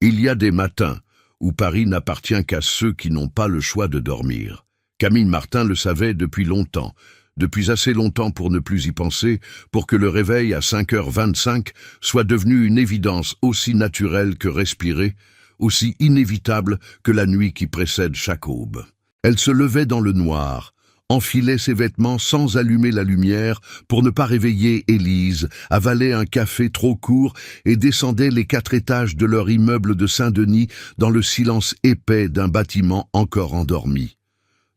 Il y a des matins où Paris n'appartient qu'à ceux qui n'ont pas le choix de dormir. Camille Martin le savait depuis longtemps, depuis assez longtemps pour ne plus y penser, pour que le réveil à 5h25 soit devenu une évidence aussi naturelle que respirer, aussi inévitable que la nuit qui précède chaque aube. Elle se levait dans le noir, enfilait ses vêtements sans allumer la lumière pour ne pas réveiller Élise, avalait un café trop court et descendait les 4 étages de leur immeuble de Saint-Denis dans le silence épais d'un bâtiment encore endormi.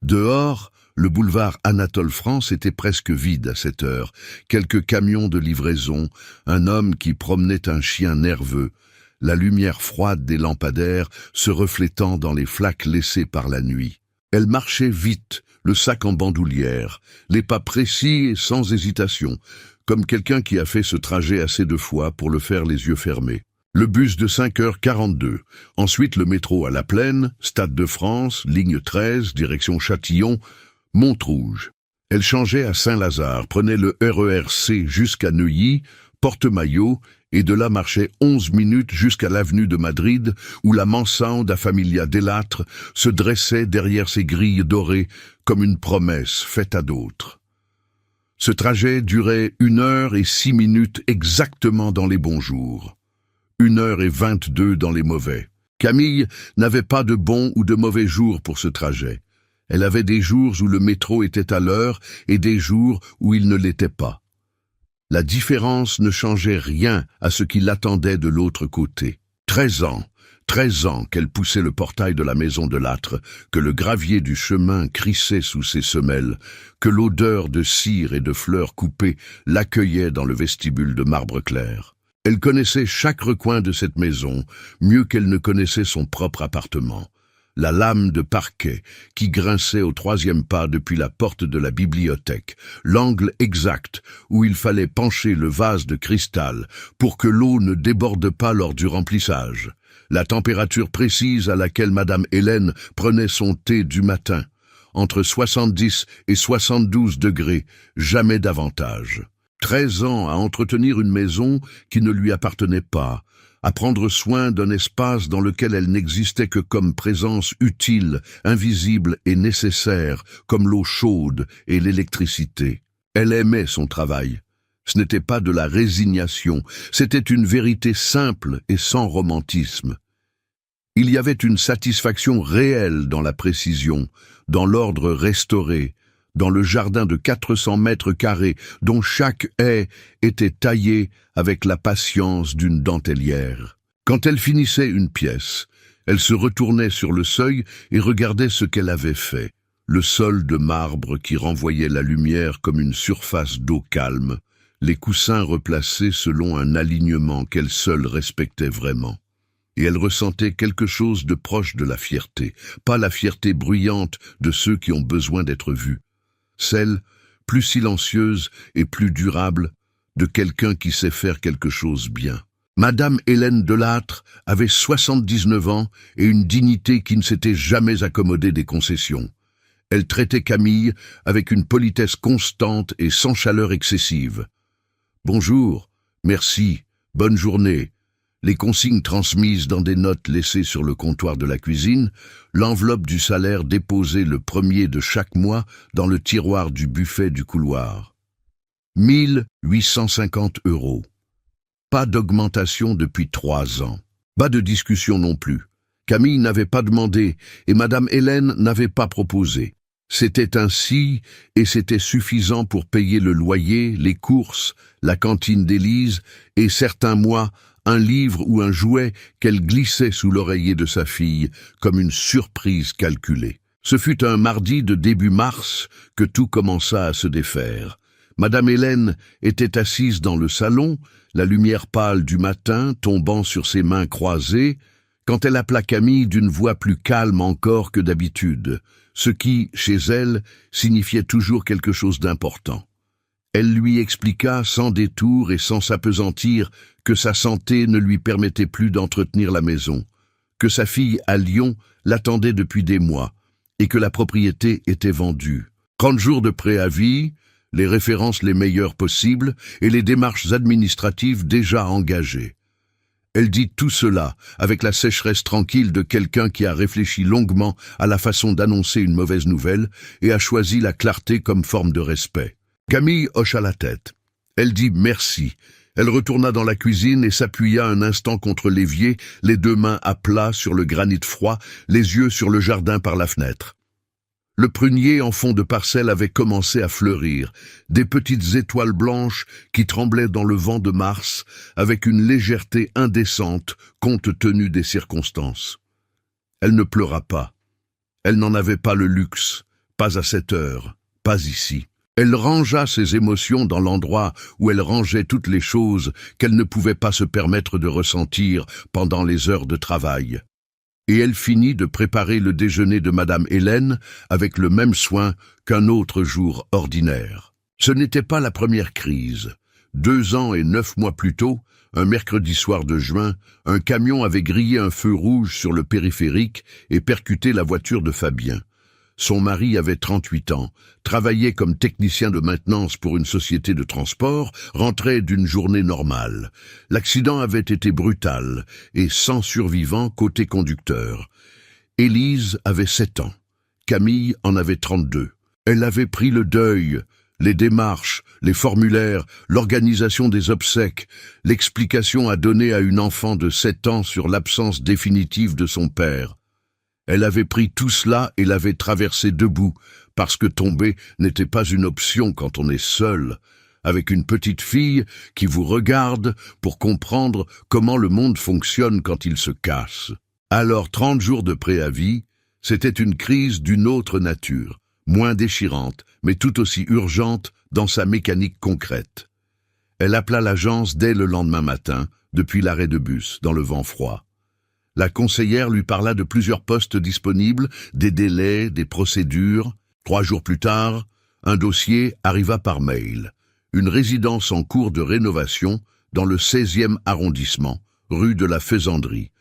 Dehors, le boulevard Anatole France était presque vide à cette heure. Quelques camions de livraison, un homme qui promenait un chien nerveux, la lumière froide des lampadaires se reflétant dans les flaques laissées par la nuit. Elle marchait vite, le sac en bandoulière, les pas précis et sans hésitation, comme quelqu'un qui a fait ce trajet assez de fois pour le faire les yeux fermés. Le bus de 5h42, ensuite le métro à La Plaine, Stade de France, ligne 13, direction Châtillon, Montrouge. Elle changeait à Saint-Lazare, prenait le RER-C jusqu'à Neuilly, Porte-Maillot, et de là marchait 11 minutes jusqu'à l'avenue de Madrid, où la Mansanda Familia Delattre se dressait derrière ses grilles dorées comme une promesse faite à d'autres. Ce trajet durait 1h06 exactement dans les bons jours, 1h22 dans les mauvais. Camille n'avait pas de bons ou de mauvais jours pour ce trajet. Elle avait des jours où le métro était à l'heure et des jours où il ne l'était pas. La différence ne changeait rien à ce qui l'attendait de l'autre côté. 13 ans qu'elle poussait le portail de la maison de Lattre, que le gravier du chemin crissait sous ses semelles, que l'odeur de cire et de fleurs coupées l'accueillait dans le vestibule de marbre clair. Elle connaissait chaque recoin de cette maison, mieux qu'elle ne connaissait son propre appartement. La lame de parquet qui grinçait au 3e pas depuis la porte de la bibliothèque, l'angle exact où il fallait pencher le vase de cristal pour que l'eau ne déborde pas lors du remplissage, la température précise à laquelle Madame Hélène prenait son thé du matin, entre 70 et 72 degrés, jamais davantage. 13 ans à entretenir une maison qui ne lui appartenait pas, à prendre soin d'un espace dans lequel elle n'existait que comme présence utile, invisible et nécessaire, comme l'eau chaude et l'électricité. Elle aimait son travail. Ce n'était pas de la résignation, c'était une vérité simple et sans romantisme. Il y avait une satisfaction réelle dans la précision, dans l'ordre restauré, dans le jardin de 400 mètres carrés dont chaque haie était taillée avec la patience d'une dentelière. Quand elle finissait une pièce, elle se retournait sur le seuil et regardait ce qu'elle avait fait. Le sol de marbre qui renvoyait la lumière comme une surface d'eau calme, les coussins replacés selon un alignement qu'elle seule respectait vraiment. Et elle ressentait quelque chose de proche de la fierté, pas la fierté bruyante de ceux qui ont besoin d'être vus, celle, plus silencieuse et plus durable, de quelqu'un qui sait faire quelque chose bien. Madame Hélène Delattre avait 79 ans et une dignité qui ne s'était jamais accommodée des concessions. Elle traitait Camille avec une politesse constante et sans chaleur excessive. « Bonjour, merci, bonne journée ». Les consignes transmises dans des notes laissées sur le comptoir de la cuisine, l'enveloppe du salaire déposée le 1er de chaque mois dans le tiroir du buffet du couloir. 1850 €. Pas d'augmentation depuis 3 ans. Pas de discussion non plus. Camille n'avait pas demandé et Madame Hélène n'avait pas proposé. C'était ainsi et c'était suffisant pour payer le loyer, les courses, la cantine d'Élise et certains mois, un livre ou un jouet qu'elle glissait sous l'oreiller de sa fille, comme une surprise calculée. Ce fut un mardi de début mars que tout commença à se défaire. Madame Hélène était assise dans le salon, la lumière pâle du matin tombant sur ses mains croisées, quand elle appela Camille d'une voix plus calme encore que d'habitude, ce qui, chez elle, signifiait toujours quelque chose d'important. Elle lui expliqua sans détour et sans s'appesantir que sa santé ne lui permettait plus d'entretenir la maison, que sa fille à Lyon l'attendait depuis des mois et que la propriété était vendue. 30 jours de préavis, les références les meilleures possibles et les démarches administratives déjà engagées. Elle dit tout cela avec la sécheresse tranquille de quelqu'un qui a réfléchi longuement à la façon d'annoncer une mauvaise nouvelle et a choisi la clarté comme forme de respect. Camille hocha la tête. Elle dit merci. Elle retourna dans la cuisine et s'appuya un instant contre l'évier, les deux mains à plat sur le granit froid, les yeux sur le jardin par la fenêtre. Le prunier en fond de parcelle avait commencé à fleurir, des petites étoiles blanches qui tremblaient dans le vent de mars avec une légèreté indécente compte tenu des circonstances. Elle ne pleura pas. Elle n'en avait pas le luxe, pas à cette heure, pas ici. Elle rangea ses émotions dans l'endroit où elle rangeait toutes les choses qu'elle ne pouvait pas se permettre de ressentir pendant les heures de travail. Et elle finit de préparer le déjeuner de Madame Hélène avec le même soin qu'un autre jour ordinaire. Ce n'était pas la première crise. 2 ans et 9 mois plus tôt, un mercredi soir de juin, un camion avait grillé un feu rouge sur le périphérique et percuté la voiture de Fabien. Son mari avait 38 ans, travaillait comme technicien de maintenance pour une société de transport, rentrait d'une journée normale. L'accident avait été brutal et sans survivant côté conducteur. Élise avait 7 ans. Camille en avait 32. Elle avait pris le deuil, les démarches, les formulaires, l'organisation des obsèques, l'explication à donner à une enfant de 7 ans sur l'absence définitive de son père. Elle avait pris tout cela et l'avait traversé debout, parce que tomber n'était pas une option quand on est seul, avec une petite fille qui vous regarde pour comprendre comment le monde fonctionne quand il se casse. Alors 30 jours de préavis, c'était une crise d'une autre nature, moins déchirante, mais tout aussi urgente dans sa mécanique concrète. Elle appela l'agence dès le lendemain matin, depuis l'arrêt de bus, dans le vent froid. La conseillère lui parla de plusieurs postes disponibles, des délais, des procédures. 3 jours plus tard, un dossier arriva par mail. Une résidence en cours de rénovation dans le 16e arrondissement, rue de la Faisanderie.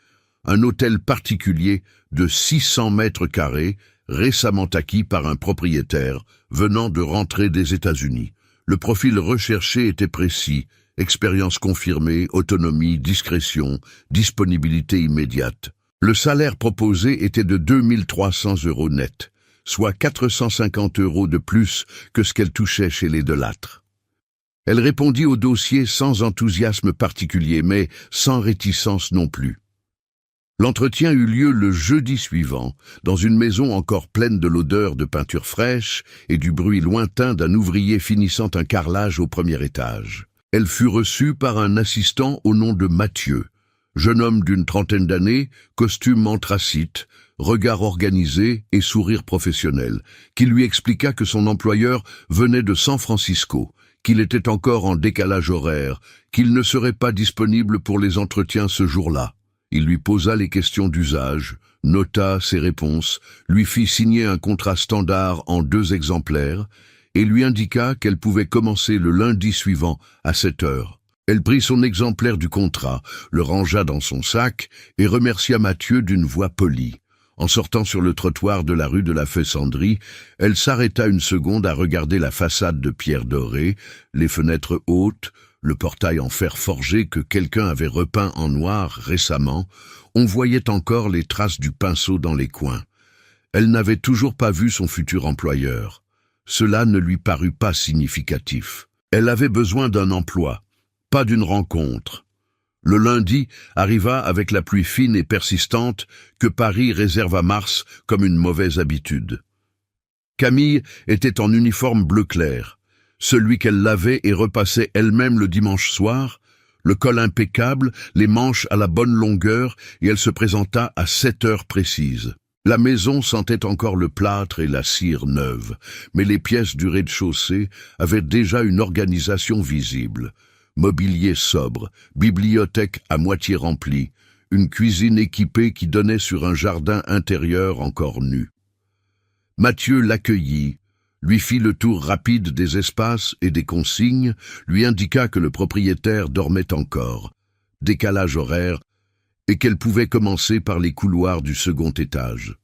Un hôtel particulier de 600 mètres carrés, récemment acquis par un propriétaire venant de rentrer des États-Unis. Le profil recherché était précis. Expérience confirmée, autonomie, discrétion, disponibilité immédiate. Le salaire proposé était de 2 300 € net, soit 450 € de plus que ce qu'elle touchait chez les Delattre. Elle répondit au dossier sans enthousiasme particulier, mais sans réticence non plus. L'entretien eut lieu le jeudi suivant, dans une maison encore pleine de l'odeur de peinture fraîche et du bruit lointain d'un ouvrier finissant un carrelage au premier étage. Elle fut reçue par un assistant au nom de Mathieu, jeune homme d'une 30aine d'années, costume anthracite, regard organisé et sourire professionnel, qui lui expliqua que son employeur venait de San Francisco, qu'il était encore en décalage horaire, qu'il ne serait pas disponible pour les entretiens ce jour-là. Il lui posa les questions d'usage, nota ses réponses, lui fit signer un contrat standard en 2 exemplaires, et lui indiqua qu'elle pouvait commencer le lundi suivant à 7 heures. Elle prit son exemplaire du contrat, le rangea dans son sac et remercia Mathieu d'une voix polie. En sortant sur le trottoir de la rue de la Faisanderie, elle s'arrêta une seconde à regarder la façade de pierre dorée, les fenêtres hautes, le portail en fer forgé que quelqu'un avait repeint en noir récemment. On voyait encore les traces du pinceau dans les coins. Elle n'avait toujours pas vu son futur employeur. Cela ne lui parut pas significatif. Elle avait besoin d'un emploi, pas d'une rencontre. Le lundi arriva avec la pluie fine et persistante que Paris réserve à mars comme une mauvaise habitude. Camille était en uniforme bleu clair, celui qu'elle lavait et repassait elle-même le dimanche soir, le col impeccable, les manches à la bonne longueur, et elle se présenta à 7 heures précises. La maison sentait encore le plâtre et la cire neuve, mais les pièces du rez-de-chaussée avaient déjà une organisation visible. Mobilier sobre, bibliothèque à moitié remplie, une cuisine équipée qui donnait sur un jardin intérieur encore nu. Mathieu l'accueillit, lui fit le tour rapide des espaces et des consignes, lui indiqua que le propriétaire dormait encore, décalage horaire, et qu'elle pouvait commencer par les couloirs du second étage.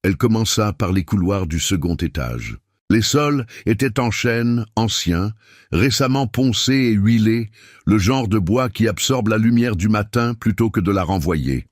Elle commença par les couloirs du second étage. Les sols étaient en chêne, anciens, récemment poncés et huilés, le genre de bois qui absorbe la lumière du matin plutôt que de la renvoyer.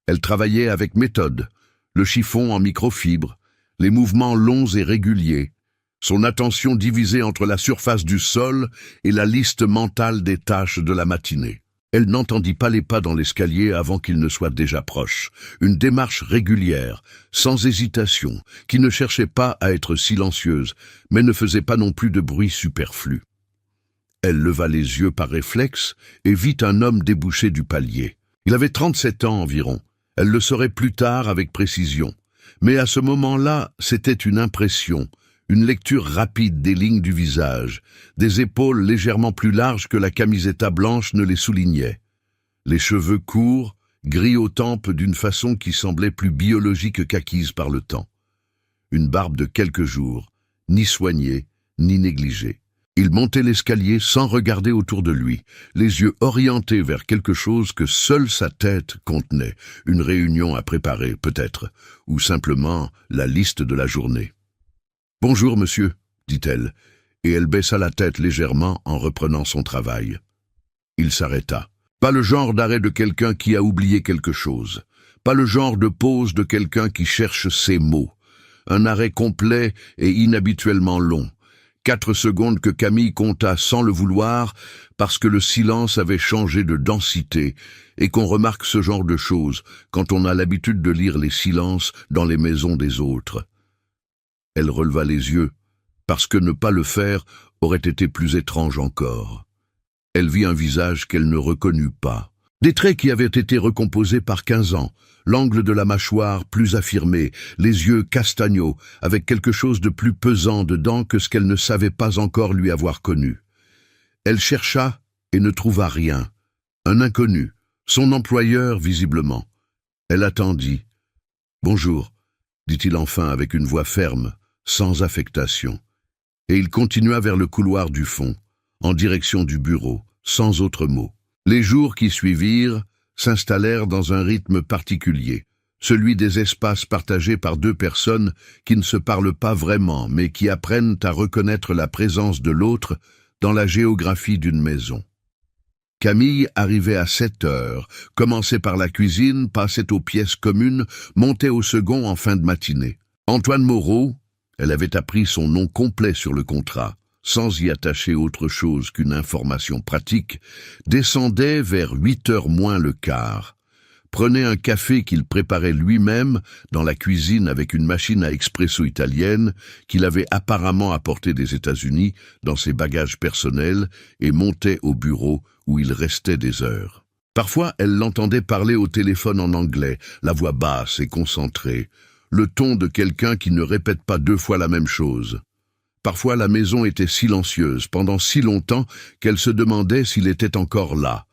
Elle travaillait avec méthode, le chiffon en microfibre, les mouvements longs et réguliers, son attention divisée entre la surface du sol et la liste mentale des tâches de la matinée. Elle n'entendit pas les pas dans l'escalier avant qu'ils ne soient déjà proches. Une démarche régulière, sans hésitation, qui ne cherchait pas à être silencieuse, mais ne faisait pas non plus de bruit superflu. Elle leva les yeux par réflexe et vit un homme déboucher du palier. Il avait 37 ans environ. Elle le saurait plus tard avec précision. Mais à ce moment-là, c'était une impression, une lecture rapide des lignes du visage, des épaules légèrement plus larges que la camiseta blanche ne les soulignait. Les cheveux courts, gris aux tempes d'une façon qui semblait plus biologique qu'acquise par le temps. Une barbe de quelques jours, ni soignée, ni négligée. Il montait l'escalier sans regarder autour de lui, les yeux orientés vers quelque chose que seule sa tête contenait, une réunion à préparer peut-être, ou simplement la liste de la journée. « Bonjour, monsieur, » dit-elle, et elle baissa la tête légèrement en reprenant son travail. Il s'arrêta. Pas le genre d'arrêt de quelqu'un qui a oublié quelque chose, pas le genre de pause de quelqu'un qui cherche ses mots. Un arrêt complet et inhabituellement long. 4 secondes que Camille compta sans le vouloir, parce que le silence avait changé de densité, et qu'on remarque ce genre de choses quand on a l'habitude de lire les silences dans les maisons des autres. Elle releva les yeux, parce que ne pas le faire aurait été plus étrange encore. Elle vit un visage qu'elle ne reconnut pas. Des traits qui avaient été recomposés par 15 ans, l'angle de la mâchoire plus affirmé, les yeux castagneaux, avec quelque chose de plus pesant dedans que ce qu'elle ne savait pas encore lui avoir connu. Elle chercha et ne trouva rien. Un inconnu, son employeur visiblement. Elle attendit. « Bonjour », dit-il enfin avec une voix ferme, sans affectation. Et il continua vers le couloir du fond, en direction du bureau, sans autre mot. Les jours qui suivirent s'installèrent dans un rythme particulier, celui des espaces partagés par 2 personnes qui ne se parlent pas vraiment, mais qui apprennent à reconnaître la présence de l'autre dans la géographie d'une maison. Camille arrivait à 7 heures, commençait par la cuisine, passait aux pièces communes, montait au second en fin de matinée. Antoine Moreau, elle avait appris son nom complet sur le contrat, sans y attacher autre chose qu'une information pratique, descendait vers 8h moins le quart, prenait un café qu'il préparait lui-même dans la cuisine avec une machine à expresso italienne qu'il avait apparemment apportée des États-Unis dans ses bagages personnels et montait au bureau où il restait des heures. Parfois, elle l'entendait parler au téléphone en anglais, la voix basse et concentrée, le ton de quelqu'un qui ne répète pas 2 fois la même chose. Parfois, la maison était silencieuse pendant si longtemps qu'elle se demandait s'il était encore là.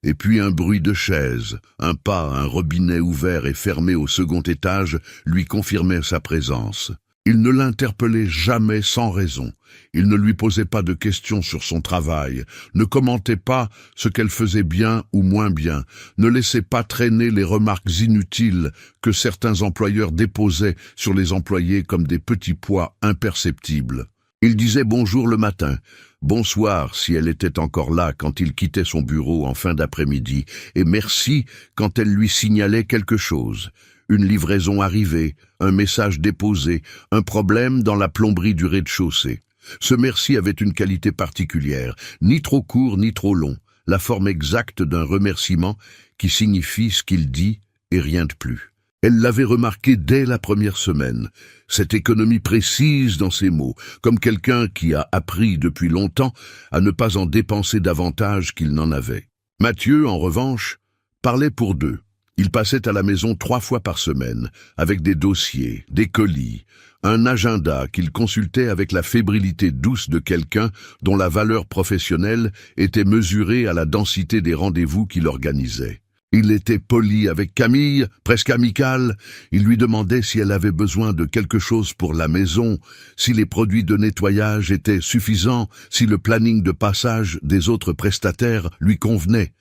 Et puis un bruit de chaise, un pas, un robinet ouvert et fermé au second étage lui confirmait sa présence. Il ne l'interpellait jamais sans raison. Il ne lui posait pas de questions sur son travail, ne commentait pas ce qu'elle faisait bien ou moins bien, ne laissait pas traîner les remarques inutiles que certains employeurs déposaient sur les employés comme des petits poids imperceptibles. Il disait bonjour le matin, bonsoir si elle était encore là quand il quittait son bureau en fin d'après-midi, et merci quand elle lui signalait quelque chose. Une livraison arrivée, un message déposé, un problème dans la plomberie du rez-de-chaussée. Ce merci avait une qualité particulière, ni trop court ni trop long, la forme exacte d'un remerciement qui signifie ce qu'il dit et rien de plus. Elle l'avait remarqué dès la première semaine, cette économie précise dans ses mots, comme quelqu'un qui a appris depuis longtemps à ne pas en dépenser davantage qu'il n'en avait. Mathieu, en revanche, parlait pour 2. Il passait à la maison 3 fois par semaine, avec des dossiers, des colis, un agenda qu'il consultait avec la fébrilité douce de quelqu'un dont la valeur professionnelle était mesurée à la densité des rendez-vous qu'il organisait. Il était poli avec Camille, presque amical. Il lui demandait si elle avait besoin de quelque chose pour la maison, si les produits de nettoyage étaient suffisants, si le planning de passage des autres prestataires lui convenait.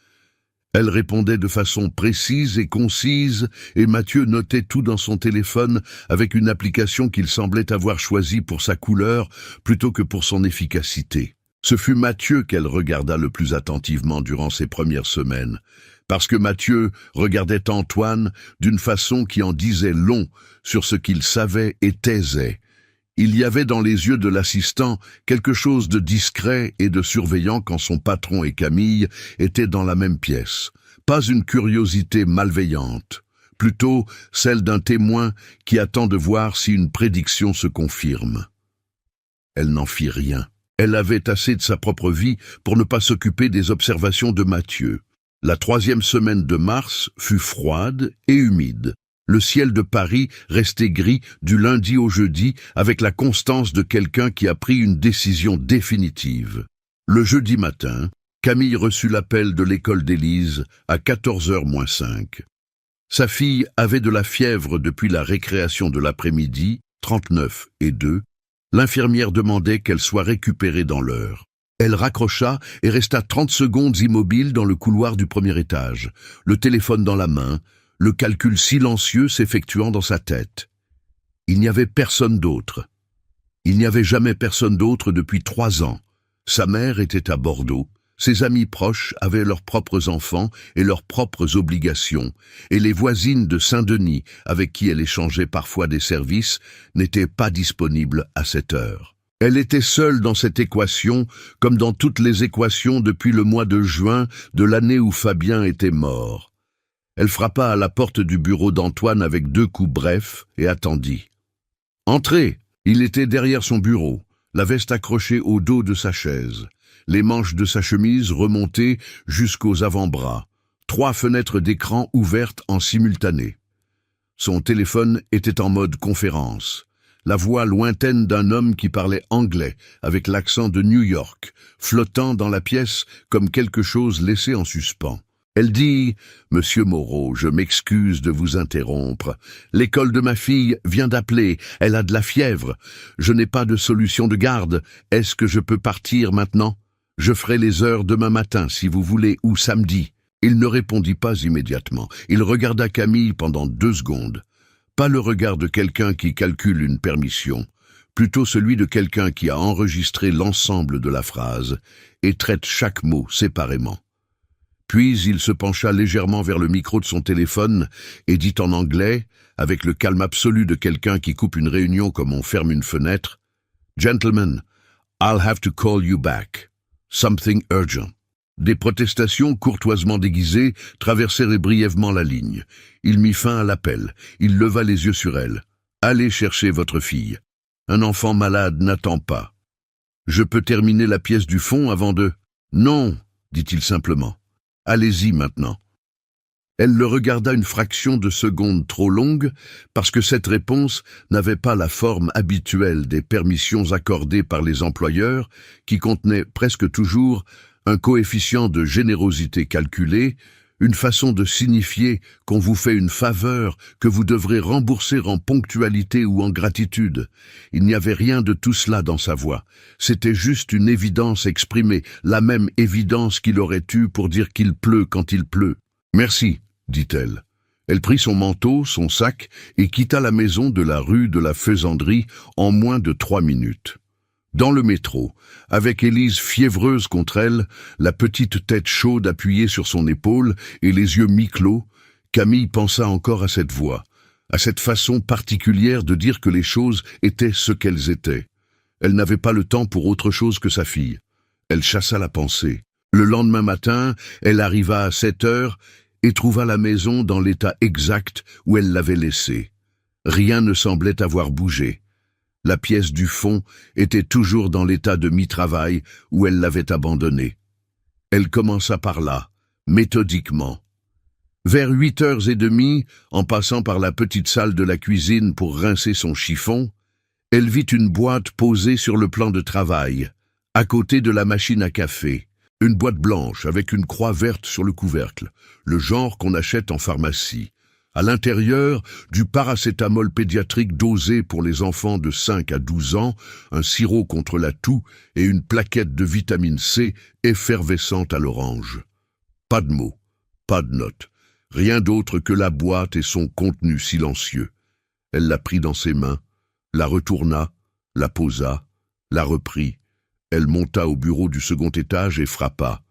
Elle répondait de façon précise et concise, et Mathieu notait tout dans son téléphone avec une application qu'il semblait avoir choisie pour sa couleur plutôt que pour son efficacité. Ce fut Mathieu qu'elle regarda le plus attentivement durant ces premières semaines, parce que Mathieu regardait Antoine d'une façon qui en disait long sur ce qu'il savait et taisait. Il y avait dans les yeux de l'assistant quelque chose de discret et de surveillant quand son patron et Camille étaient dans la même pièce. Pas une curiosité malveillante, plutôt celle d'un témoin qui attend de voir si une prédiction se confirme. Elle n'en fit rien. Elle avait assez de sa propre vie pour ne pas s'occuper des observations de Mathieu. La 3e semaine de mars fut froide et humide. Le ciel de Paris restait gris du lundi au jeudi avec la constance de quelqu'un qui a pris une décision définitive. Le jeudi matin, Camille reçut l'appel de l'école d'Élise à 14h moins 5. Sa fille avait de la fièvre depuis la récréation de l'après-midi, 39,2. L'infirmière demandait qu'elle soit récupérée dans l'heure. Elle raccrocha et resta 30 secondes immobile dans le couloir du premier étage, le téléphone dans la main, le calcul silencieux s'effectuant dans sa tête. Il n'y avait personne d'autre. Il n'y avait jamais personne d'autre depuis 3 ans. Sa mère était à Bordeaux. Ses amis proches avaient leurs propres enfants et leurs propres obligations, et les voisines de Saint-Denis, avec qui elle échangeait parfois des services, n'étaient pas disponibles à cette heure. Elle était seule dans cette équation, comme dans toutes les équations depuis le mois de juin de l'année où Fabien était mort. Elle frappa à la porte du bureau d'Antoine avec 2 coups brefs et attendit. « Entrez !» Il était derrière son bureau, la veste accrochée au dos de sa chaise, les manches de sa chemise remontées jusqu'aux avant-bras, 3 fenêtres d'écran ouvertes en simultané. Son téléphone était en mode conférence, la voix lointaine d'un homme qui parlait anglais avec l'accent de New York, flottant dans la pièce comme quelque chose laissé en suspens. Elle dit « Monsieur Moreau, je m'excuse de vous interrompre. L'école de ma fille vient d'appeler, elle a de la fièvre. Je n'ai pas de solution de garde. Est-ce que je peux partir maintenant? Je ferai les heures demain matin, si vous voulez, ou samedi. » Il ne répondit pas immédiatement. Il regarda Camille pendant 2 secondes. Pas le regard de quelqu'un qui calcule une permission, plutôt celui de quelqu'un qui a enregistré l'ensemble de la phrase et traite chaque mot séparément. Puis il se pencha légèrement vers le micro de son téléphone et dit en anglais, avec le calme absolu de quelqu'un qui coupe une réunion comme on ferme une fenêtre, « Gentlemen, I'll have to call you back. Something urgent. » Des protestations courtoisement déguisées traversèrent brièvement la ligne. Il mit fin à l'appel. Il leva les yeux sur elle. « Allez chercher votre fille. Un enfant malade n'attend pas. Je peux terminer la pièce du fond avant de... » « Non, dit-il simplement. Allez-y maintenant. » Elle le regarda une fraction de seconde trop longue parce que cette réponse n'avait pas la forme habituelle des permissions accordées par les employeurs qui contenaient presque toujours un coefficient de générosité calculé, une façon de signifier qu'on vous fait une faveur que vous devrez rembourser en ponctualité ou en gratitude. Il n'y avait rien de tout cela dans sa voix. C'était juste une évidence exprimée, la même évidence qu'il aurait eue pour dire qu'il pleut quand il pleut. « Merci », dit-elle. Elle prit son manteau, son sac, et quitta la maison de la rue de la Faisanderie en moins de 3 minutes. Dans le métro, avec Élise fiévreuse contre elle, la petite tête chaude appuyée sur son épaule et les yeux mi-clos, Camille pensa encore à cette voix, à cette façon particulière de dire que les choses étaient ce qu'elles étaient. Elle n'avait pas le temps pour autre chose que sa fille. Elle chassa la pensée. Le lendemain matin, elle arriva à 7 heures et trouva la maison dans l'état exact où elle l'avait laissée. Rien ne semblait avoir bougé. La pièce du fond était toujours dans l'état de mi-travail où elle l'avait abandonnée. Elle commença par là, méthodiquement. Vers 8h30, en passant par la petite salle de la cuisine pour rincer son chiffon, elle vit une boîte posée sur le plan de travail, à côté de la machine à café. Une boîte blanche avec une croix verte sur le couvercle, le genre qu'on achète en pharmacie. À l'intérieur, du paracétamol pédiatrique dosé pour les enfants de 5 à 12 ans, un sirop contre la toux et une plaquette de vitamine C effervescente à l'orange. Pas de mots, Pas de notes, rien d'autre que la boîte et son contenu silencieux. Elle la prit dans ses mains, la retourna, la posa, la reprit. Elle monta au bureau du second étage et frappa.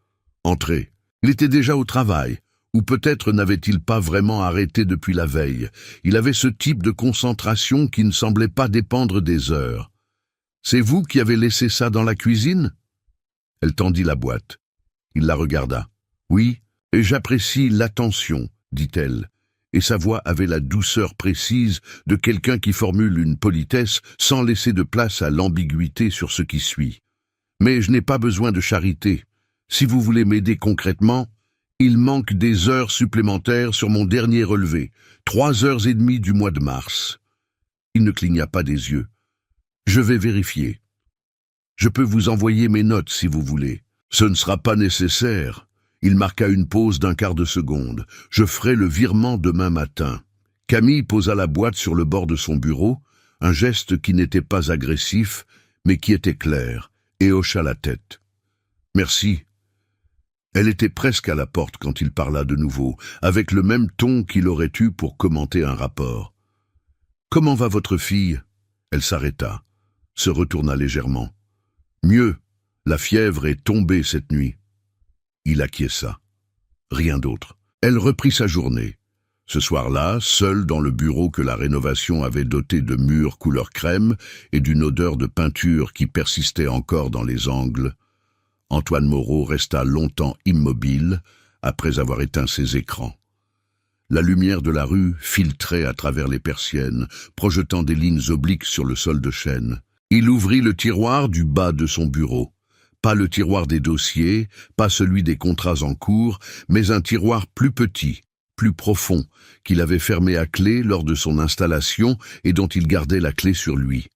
Entrez. Il était déjà au travail, ou peut-être n'avait-il pas vraiment arrêté depuis la veille. Il avait ce type de concentration qui ne semblait pas dépendre des heures. « C'est vous qui avez laissé ça dans la cuisine ?» Elle tendit la boîte. Il la regarda. « Oui, et j'apprécie l'attention, dit-elle. » Et sa voix avait la douceur précise de quelqu'un qui formule une politesse sans laisser de place à l'ambiguïté sur ce qui suit. « Mais je n'ai pas besoin de charité. Si vous voulez m'aider concrètement, il manque des heures supplémentaires sur mon dernier relevé, 3h30 du mois de mars. » Il ne cligna pas des yeux. « Je vais vérifier. Je peux vous envoyer mes notes si vous voulez. Ce ne sera pas nécessaire. » Il marqua une pause d'un quart de seconde. « Je ferai le virement demain matin. » Camille posa la boîte sur le bord de son bureau, un geste qui n'était pas agressif, mais qui était clair, et hocha la tête. « Merci. » Elle était presque à la porte quand il parla de nouveau, avec le même ton qu'il aurait eu pour commenter un rapport. « Comment va votre fille ?» Elle s'arrêta, se retourna légèrement. « Mieux, la fièvre est tombée cette nuit. » Il acquiesça. Rien d'autre. Elle reprit sa journée. Ce soir-là, seule dans le bureau que la rénovation avait doté de murs couleur crème et d'une odeur de peinture qui persistait encore dans les angles, Antoine Moreau resta longtemps immobile après avoir éteint ses écrans. La lumière de la rue filtrait à travers les persiennes, projetant des lignes obliques sur le sol de chêne. Il ouvrit le tiroir du bas de son bureau. Pas le tiroir des dossiers, pas celui des contrats en cours, mais un tiroir plus petit, plus profond, qu'il avait fermé à clé lors de son installation et dont il gardait la clé sur lui.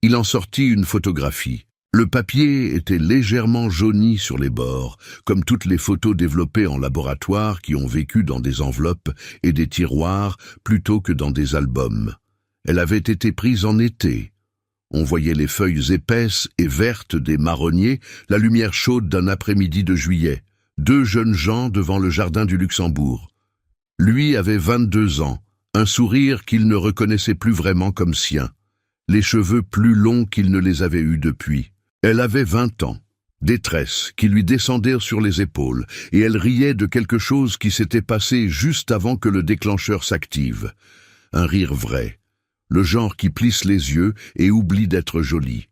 Il en sortit une photographie. Le papier était légèrement jauni sur les bords, comme toutes les photos développées en laboratoire qui ont vécu dans des enveloppes et des tiroirs plutôt que dans des albums. Elle avait été prise en été. On voyait les feuilles épaisses et vertes des marronniers, la lumière chaude d'un après-midi de juillet. 2 jeunes gens devant le jardin du Luxembourg. Lui avait 22 ans, un sourire qu'il ne reconnaissait plus vraiment comme sien, les cheveux plus longs qu'il ne les avait eus depuis. Elle avait 20 ans, des tresses qui lui descendaient sur les épaules, et elle riait de quelque chose qui s'était passé juste avant que le déclencheur s'active. Un rire vrai. Le genre qui plisse les yeux et oublie d'être joli.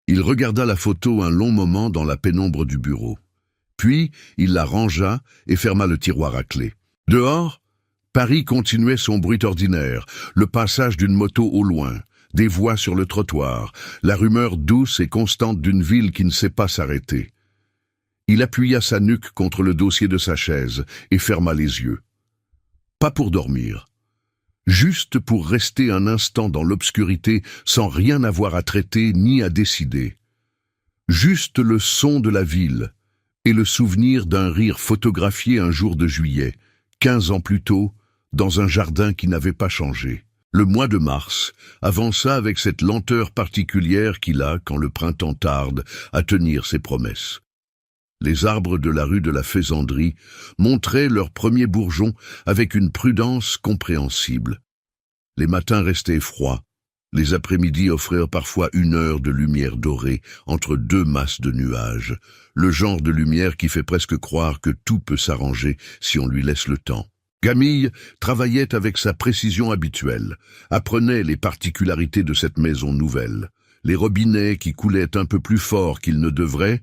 Il regarda la photo un long moment dans la pénombre du bureau. Puis, il la rangea et ferma le tiroir à clé. Dehors, Paris continuait son bruit ordinaire, le passage d'une moto au loin, des voix sur le trottoir, la rumeur douce et constante d'une ville qui ne sait pas s'arrêter. Il appuya sa nuque contre le dossier de sa chaise et ferma les yeux. Pas pour dormir. Juste pour rester un instant dans l'obscurité sans rien avoir à traiter ni à décider. Juste le son de la ville et le souvenir d'un rire photographié un jour de juillet, 15 ans plus tôt, dans un jardin qui n'avait pas changé. Le mois de mars avança avec cette lenteur particulière qu'il a, quand le printemps tarde, à tenir ses promesses. Les arbres de la rue de la Faisanderie montraient leurs premiers bourgeons avec une prudence compréhensible. Les matins restaient froids. Les après-midi offrirent parfois 1 heure de lumière dorée entre 2 masses de nuages, le genre de lumière qui fait presque croire que tout peut s'arranger si on lui laisse le temps. Camille travaillait avec sa précision habituelle, apprenait les particularités de cette maison nouvelle, les robinets qui coulaient un peu plus fort qu'ils ne devraient,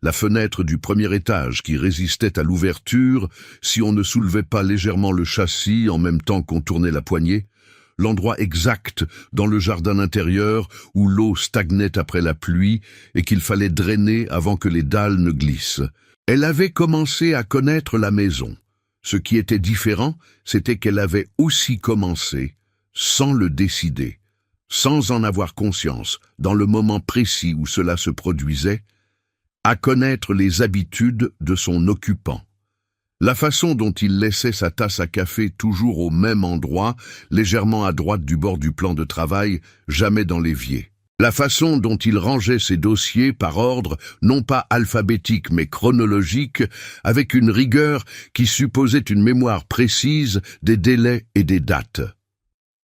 la fenêtre du premier étage qui résistait à l'ouverture si on ne soulevait pas légèrement le châssis en même temps qu'on tournait la poignée, l'endroit exact dans le jardin intérieur où l'eau stagnait après la pluie et qu'il fallait drainer avant que les dalles ne glissent. Elle avait commencé à connaître la maison. Ce qui était différent, c'était qu'elle avait aussi commencé, sans le décider, sans en avoir conscience, dans le moment précis où cela se produisait, à connaître les habitudes de son occupant. La façon dont il laissait sa tasse à café toujours au même endroit, légèrement à droite du bord du plan de travail, jamais dans l'évier. La façon dont il rangeait ses dossiers par ordre, non pas alphabétique mais chronologique, avec une rigueur qui supposait une mémoire précise des délais et des dates.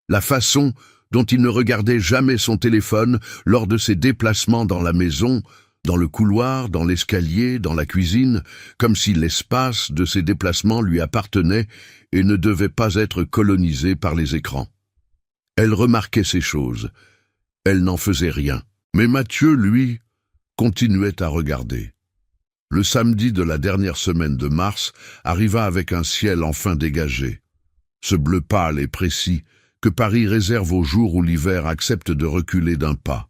La façon dont il ne regardait jamais son téléphone lors de ses déplacements dans la maison, dans le couloir, dans l'escalier, dans la cuisine, comme si l'espace de ses déplacements lui appartenait et ne devait pas être colonisé par les écrans. Elle remarquait ces choses. Elle n'en faisait rien. Mais Mathieu, lui, continuait à regarder. Le samedi de la dernière semaine de mars arriva avec un ciel enfin dégagé. Ce bleu pâle et précis que Paris réserve aux jours où l'hiver accepte de reculer d'un pas.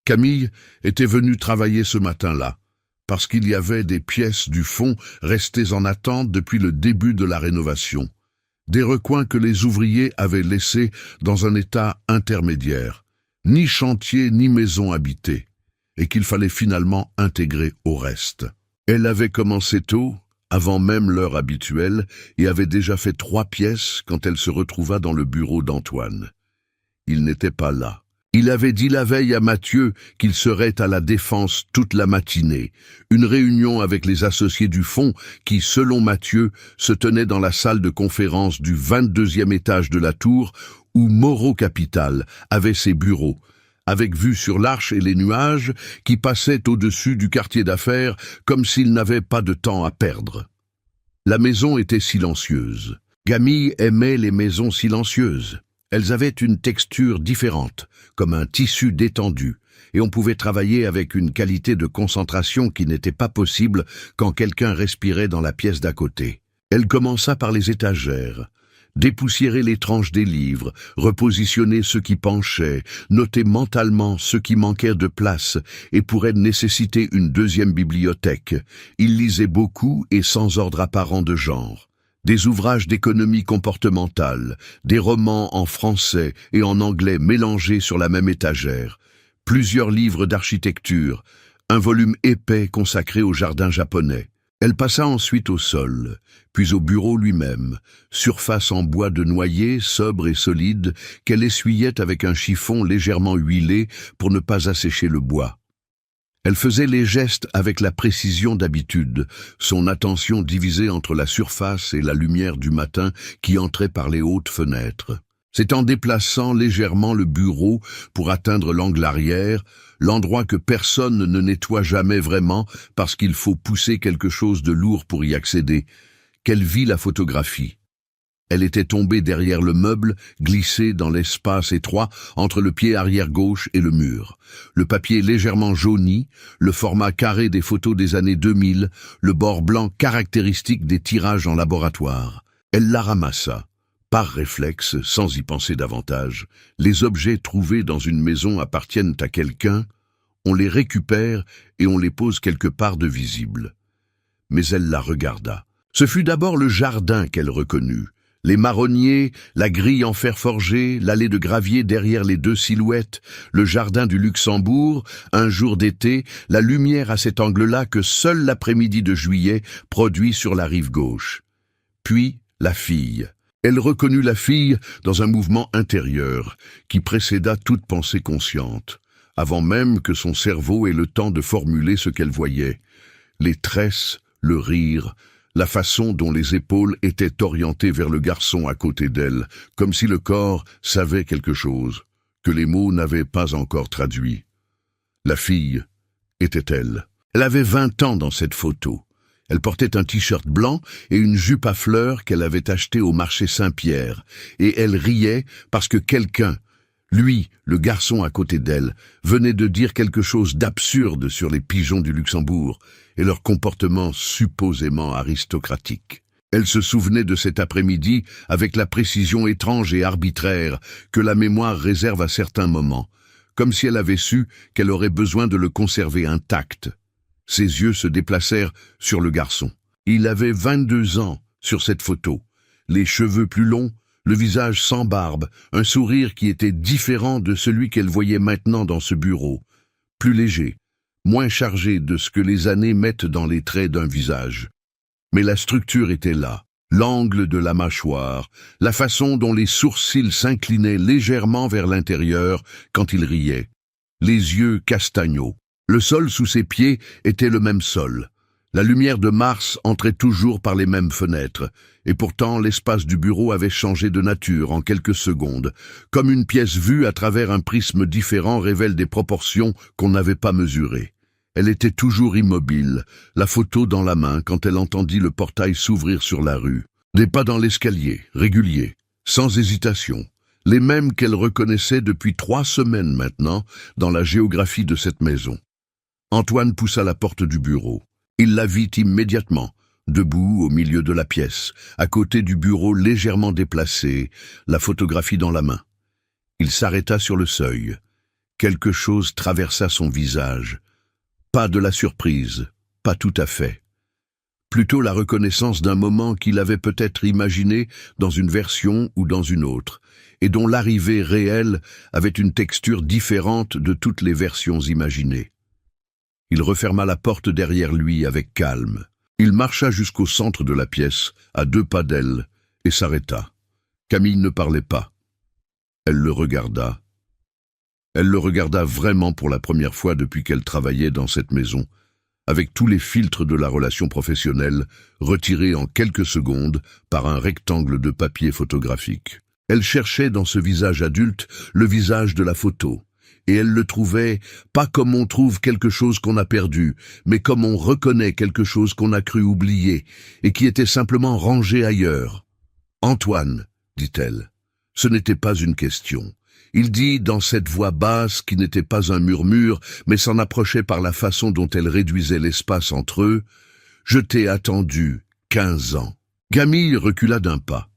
Camille était venue travailler ce matin-là, parce qu'il y avait des pièces du fond restées en attente depuis le début de la rénovation, des recoins que les ouvriers avaient laissés dans un état intermédiaire, ni chantier ni maison habitée, et qu'il fallait finalement intégrer au reste. Elle avait commencé tôt, avant même l'heure habituelle, et avait déjà fait 3 pièces quand elle se retrouva dans le bureau d'Antoine. Il n'était pas là. Il avait dit la veille à Mathieu qu'il serait à la Défense toute la matinée, une réunion avec les associés du fonds qui, selon Mathieu, se tenait dans la salle de conférence du 22e étage de la tour où Moreau Capital avait ses bureaux, avec vue sur l'Arche et les nuages qui passaient au-dessus du quartier d'affaires comme s'il n'avait pas de temps à perdre. La maison était silencieuse. Camille aimait les maisons silencieuses. Elles avaient une texture différente, comme un tissu détendu, et on pouvait travailler avec une qualité de concentration qui n'était pas possible quand quelqu'un respirait dans la pièce d'à côté. Elle commença par les étagères, dépoussiérer les tranches des livres, repositionner ceux qui penchaient, noter mentalement ceux qui manquèrent de place et pourraient nécessiter une deuxième bibliothèque. Il lisait beaucoup et sans ordre apparent de genre. Des ouvrages d'économie comportementale, des romans en français et en anglais mélangés sur la même étagère, plusieurs livres d'architecture, un volume épais consacré au jardin japonais. Elle passa ensuite au sol, puis au bureau lui-même, surface en bois de noyer, sobre et solide, qu'elle essuyait avec un chiffon légèrement huilé pour ne pas assécher le bois. Elle faisait les gestes avec la précision d'habitude, son attention divisée entre la surface et la lumière du matin qui entrait par les hautes fenêtres. C'est en déplaçant légèrement le bureau pour atteindre l'angle arrière, l'endroit que personne ne nettoie jamais vraiment parce qu'il faut pousser quelque chose de lourd pour y accéder, qu'elle vit la photographie. Elle était tombée derrière le meuble, glissée dans l'espace étroit entre le pied arrière gauche et le mur. Le papier légèrement jauni, le format carré des photos des années 2000, le bord blanc caractéristique des tirages en laboratoire. Elle la ramassa. Par réflexe, sans y penser davantage, les objets trouvés dans une maison appartiennent à quelqu'un, on les récupère et on les pose quelque part de visible. Mais elle la regarda. Ce fut d'abord le jardin qu'elle reconnut. Les marronniers, la grille en fer forgé, l'allée de gravier derrière les 2 silhouettes, le jardin du Luxembourg, un jour d'été, la lumière à cet angle-là que seul l'après-midi de juillet produit sur la rive gauche. Puis la fille. Elle reconnut la fille dans un mouvement intérieur qui précéda toute pensée consciente, avant même que son cerveau ait le temps de formuler ce qu'elle voyait. Les tresses, le rire, la façon dont les épaules étaient orientées vers le garçon à côté d'elle, comme si le corps savait quelque chose, que les mots n'avaient pas encore traduit. La fille était elle. Elle avait 20 ans dans cette photo. Elle portait un t-shirt blanc et une jupe à fleurs qu'elle avait achetée au marché Saint-Pierre, et elle riait parce que quelqu'un, lui, le garçon à côté d'elle, venait de dire quelque chose d'absurde sur les pigeons du Luxembourg et leur comportement supposément aristocratique. Elle se souvenait de cet après-midi avec la précision étrange et arbitraire que la mémoire réserve à certains moments, comme si elle avait su qu'elle aurait besoin de le conserver intact. Ses yeux se déplacèrent sur le garçon. Il avait 22 ans sur cette photo, les cheveux plus longs, le visage sans barbe, un sourire qui était différent de celui qu'elle voyait maintenant dans ce bureau, plus léger, moins chargé de ce que les années mettent dans les traits d'un visage. Mais la structure était là, l'angle de la mâchoire, la façon dont les sourcils s'inclinaient légèrement vers l'intérieur quand il riait. les yeux castagneaux. Le sol sous ses pieds était le même sol. La lumière de Mars entrait toujours par les mêmes fenêtres, et pourtant l'espace du bureau avait changé de nature en quelques secondes. Comme une pièce vue à travers un prisme différent révèle des proportions qu'on n'avait pas mesurées. Elle était toujours immobile, la photo dans la main quand elle entendit le portail s'ouvrir sur la rue. Des pas dans l'escalier, réguliers, sans hésitation, les mêmes qu'elle reconnaissait depuis 3 semaines maintenant dans la géographie de cette maison. Antoine poussa la porte du bureau. Il la vit immédiatement, debout au milieu de la pièce, à côté du bureau légèrement déplacé, la photographie dans la main. Il s'arrêta sur le seuil. Quelque chose traversa son visage. Pas de la surprise, pas tout à fait. Plutôt la reconnaissance d'un moment qu'il avait peut-être imaginé dans une version ou dans une autre, et dont l'arrivée réelle avait une texture différente de toutes les versions imaginées. Il referma la porte derrière lui avec calme. Il marcha jusqu'au centre de la pièce, à 2 pas d'elle, et s'arrêta. Camille ne parlait pas. Elle le regarda. Elle le regarda vraiment pour la première fois depuis qu'elle travaillait dans cette maison, avec tous les filtres de la relation professionnelle retirés en quelques secondes par un rectangle de papier photographique. Elle cherchait dans ce visage adulte le visage de la photo. Et elle le trouvait pas comme on trouve quelque chose qu'on a perdu, mais comme on reconnaît quelque chose qu'on a cru oublier, et qui était simplement rangé ailleurs. « Antoine », dit-elle. Ce n'était pas une question. Il dit dans cette voix basse qui n'était pas un murmure, mais s'en approchait par la façon dont elle réduisait l'espace entre eux, « Je t'ai attendu 15 ans. » Camille recula d'un pas.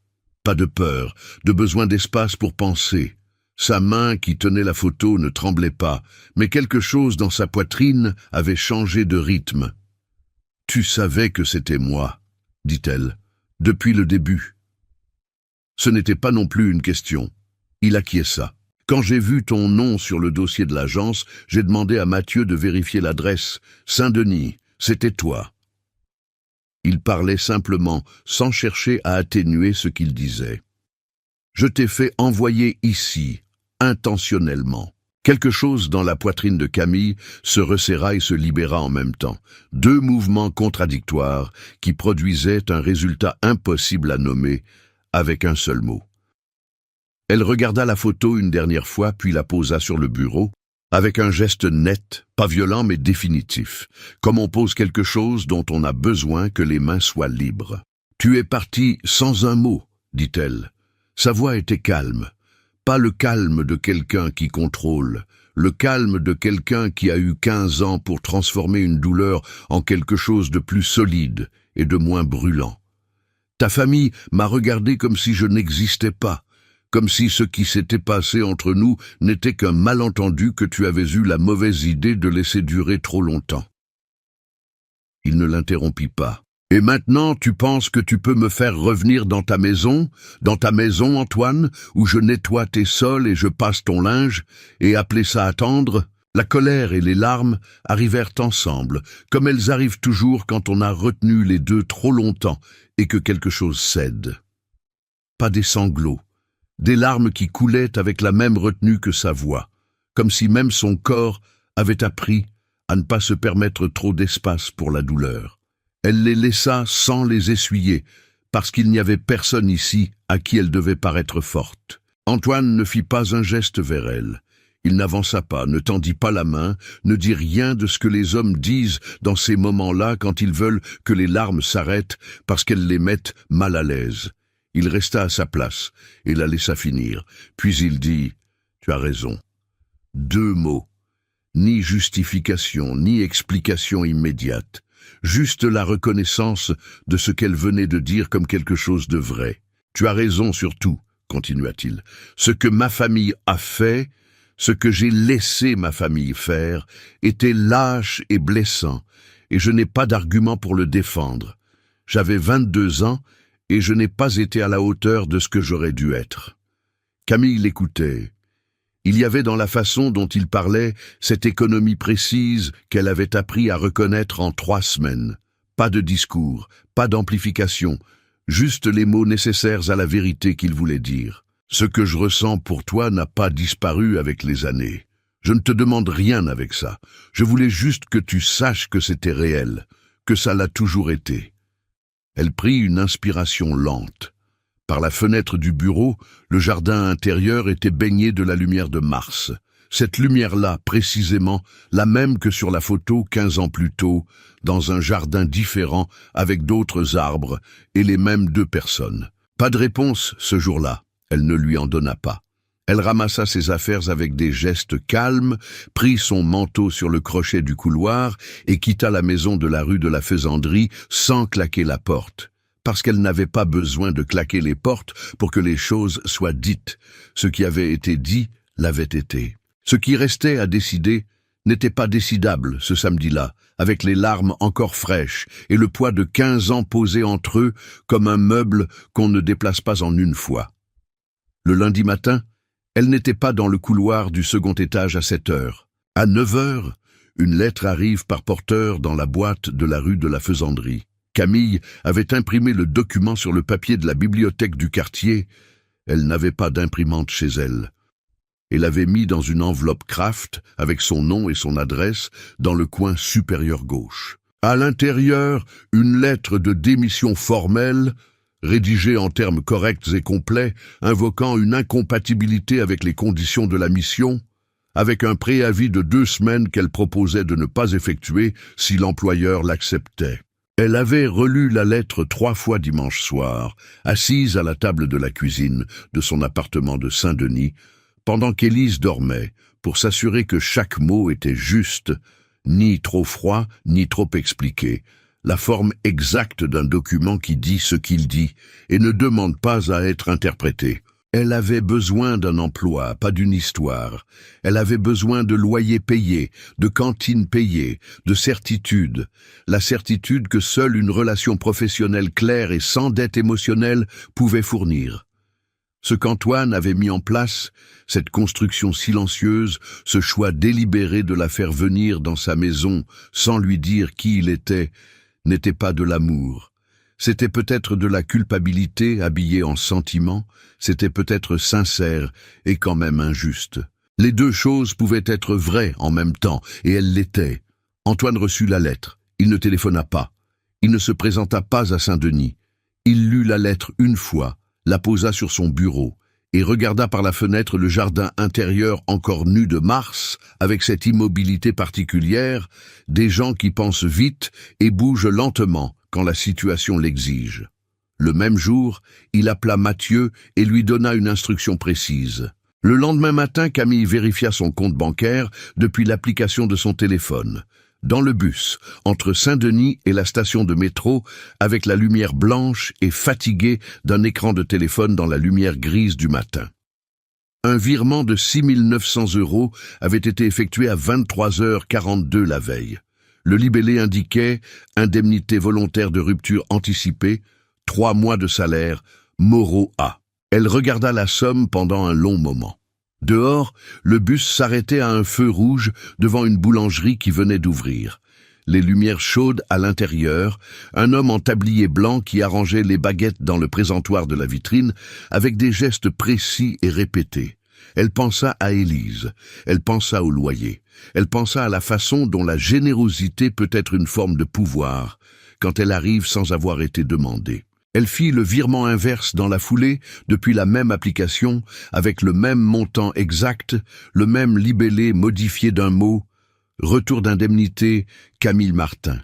Pas de peur, de besoin d'espace pour penser. Sa main qui tenait la photo ne tremblait pas, mais quelque chose dans sa poitrine avait changé de rythme. « Tu savais que c'était moi, » dit-elle, « depuis le début. » Ce n'était pas non plus une question. Il acquiesça. « Quand j'ai vu ton nom sur le dossier de l'agence, j'ai demandé à Mathieu de vérifier l'adresse. Saint-Denis, c'était toi. » Il parlait simplement, sans chercher à atténuer ce qu'il disait. « Je t'ai fait envoyer ici. » Intentionnellement. Quelque chose dans la poitrine de Camille se resserra et se libéra en même temps. 2 mouvements contradictoires qui produisaient un résultat impossible à nommer avec un seul mot. Elle regarda la photo une dernière fois puis la posa sur le bureau avec un geste net, pas violent mais définitif, comme on pose quelque chose dont on a besoin que les mains soient libres. « Tu es parti sans un mot, » dit-elle. Sa voix était calme. Pas le calme de quelqu'un qui contrôle, le calme de quelqu'un qui a eu 15 ans pour transformer une douleur en quelque chose de plus solide et de moins brûlant. Ta famille m'a regardé comme si je n'existais pas, comme si ce qui s'était passé entre nous n'était qu'un malentendu que tu avais eu la mauvaise idée de laisser durer trop longtemps. Il ne l'interrompit pas. Et maintenant, tu penses que tu peux me faire revenir dans ta maison, Antoine, où je nettoie tes sols et je passe ton linge, et appeler ça attendre? La colère et les larmes arrivèrent ensemble, comme elles arrivent toujours quand on a retenu les 2 trop longtemps et que quelque chose cède. Pas des sanglots, des larmes qui coulaient avec la même retenue que sa voix, comme si même son corps avait appris à ne pas se permettre trop d'espace pour la douleur. Elle les laissa sans les essuyer, parce qu'il n'y avait personne ici à qui elle devait paraître forte. Antoine ne fit pas un geste vers elle. Il n'avança pas, ne tendit pas la main, ne dit rien de ce que les hommes disent dans ces moments-là quand ils veulent que les larmes s'arrêtent parce qu'elles les mettent mal à l'aise. Il resta à sa place et la laissa finir. Puis il dit « Tu as raison. » 2 mots. Ni justification, ni explication immédiate. Juste la reconnaissance de ce qu'elle venait de dire comme quelque chose de vrai. « Tu as raison surtout, » continua-t-il. « Ce que ma famille a fait, ce que j'ai laissé ma famille faire, était lâche et blessant, et je n'ai pas d'argument pour le défendre. J'avais 22 ans, et je n'ai pas été à la hauteur de ce que j'aurais dû être. » Camille l'écoutait. Il y avait dans la façon dont il parlait cette économie précise qu'elle avait appris à reconnaître en 3 semaines. Pas de discours, pas d'amplification, juste les mots nécessaires à la vérité qu'il voulait dire. « Ce que je ressens pour toi n'a pas disparu avec les années. Je ne te demande rien avec ça. Je voulais juste que tu saches que c'était réel, que ça l'a toujours été. » Elle prit une inspiration lente. Par la fenêtre du bureau, le jardin intérieur était baigné de la lumière de Mars. Cette lumière-là, précisément, la même que sur la photo 15 ans plus tôt, dans un jardin différent, avec d'autres arbres, et les mêmes 2 personnes. Pas de réponse ce jour-là. Elle ne lui en donna pas. Elle ramassa ses affaires avec des gestes calmes, prit son manteau sur le crochet du couloir et quitta la maison de la rue de la Faisanderie sans claquer la porte. Parce qu'elle n'avait pas besoin de claquer les portes pour que les choses soient dites. Ce qui avait été dit l'avait été. Ce qui restait à décider n'était pas décidable ce samedi-là, avec les larmes encore fraîches et le poids de 15 ans posé entre eux comme un meuble qu'on ne déplace pas en une fois. Le lundi matin, elle n'était pas dans le couloir du second étage à 7 heures. À 9 heures, une lettre arrive par porteur dans la boîte de la rue de la Faisanderie. Camille avait imprimé le document sur le papier de la bibliothèque du quartier. Elle n'avait pas d'imprimante chez elle. Et l'avait mis dans une enveloppe Kraft avec son nom et son adresse dans le coin supérieur gauche. À l'intérieur, une lettre de démission formelle, rédigée en termes corrects et complets, invoquant une incompatibilité avec les conditions de la mission, avec un préavis de 2 semaines qu'elle proposait de ne pas effectuer si l'employeur l'acceptait. Elle avait relu la lettre 3 fois dimanche soir, assise à la table de la cuisine de son appartement de Saint-Denis, pendant qu'Élise dormait, pour s'assurer que chaque mot était juste, ni trop froid, ni trop expliqué, la forme exacte d'un document qui dit ce qu'il dit et ne demande pas à être interprété. Elle avait besoin d'un emploi, pas d'une histoire. Elle avait besoin de loyer payé, de cantine payée, de certitude. La certitude que seule une relation professionnelle claire et sans dette émotionnelle pouvait fournir. Ce qu'Antoine avait mis en place, cette construction silencieuse, ce choix délibéré de la faire venir dans sa maison sans lui dire qui il était, n'était pas de l'amour. C'était peut-être de la culpabilité habillée en sentiment, c'était peut-être sincère et quand même injuste. Les 2 choses pouvaient être vraies en même temps, et elles l'étaient. Antoine reçut la lettre, il ne téléphona pas, il ne se présenta pas à Saint-Denis. Il lut la lettre une fois, la posa sur son bureau, et regarda par la fenêtre le jardin intérieur encore nu de Mars, avec cette immobilité particulière, des gens qui pensent vite et bougent lentement quand la situation l'exige. Le même jour, il appela Mathieu et lui donna une instruction précise. Le lendemain matin, Camille vérifia son compte bancaire depuis l'application de son téléphone. Dans le bus, entre Saint-Denis et la station de métro, avec la lumière blanche et fatiguée d'un écran de téléphone dans la lumière grise du matin. Un virement de 6 900 € avait été effectué à 23h42 la veille. Le libellé indiquait « Indemnité volontaire de rupture anticipée, 3 mois de salaire, Moreau A ». Elle regarda la somme pendant un long moment. Dehors, le bus s'arrêtait à un feu rouge devant une boulangerie qui venait d'ouvrir. Les lumières chaudes à l'intérieur, un homme en tablier blanc qui arrangeait les baguettes dans le présentoir de la vitrine avec des gestes précis et répétés. Elle pensa à Élise, elle pensa au loyer, elle pensa à la façon dont la générosité peut être une forme de pouvoir quand elle arrive sans avoir été demandée. Elle fit le virement inverse dans la foulée, depuis la même application, avec le même montant exact, le même libellé modifié d'un mot, « Retour d'indemnité, Camille Martin ».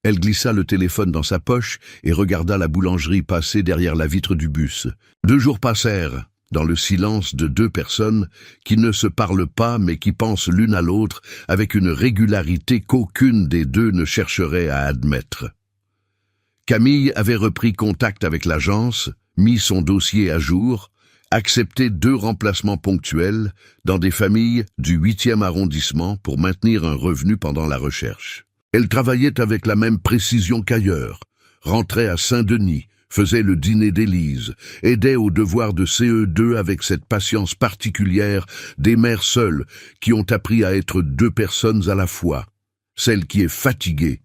Elle glissa le téléphone dans sa poche et regarda la boulangerie passer derrière la vitre du bus. 2 jours passèrent, dans le silence de 2 personnes qui ne se parlent pas mais qui pensent l'une à l'autre avec une régularité qu'aucune des 2 ne chercherait à admettre. Camille avait repris contact avec l'agence, mis son dossier à jour, accepté 2 remplacements ponctuels dans des familles du 8e arrondissement pour maintenir un revenu pendant la recherche. Elle travaillait avec la même précision qu'ailleurs, rentrait à Saint-Denis, faisait le dîner d'Élise, aidait aux devoirs de CE2 avec cette patience particulière des mères seules qui ont appris à être 2 personnes à la fois, celle qui est fatiguée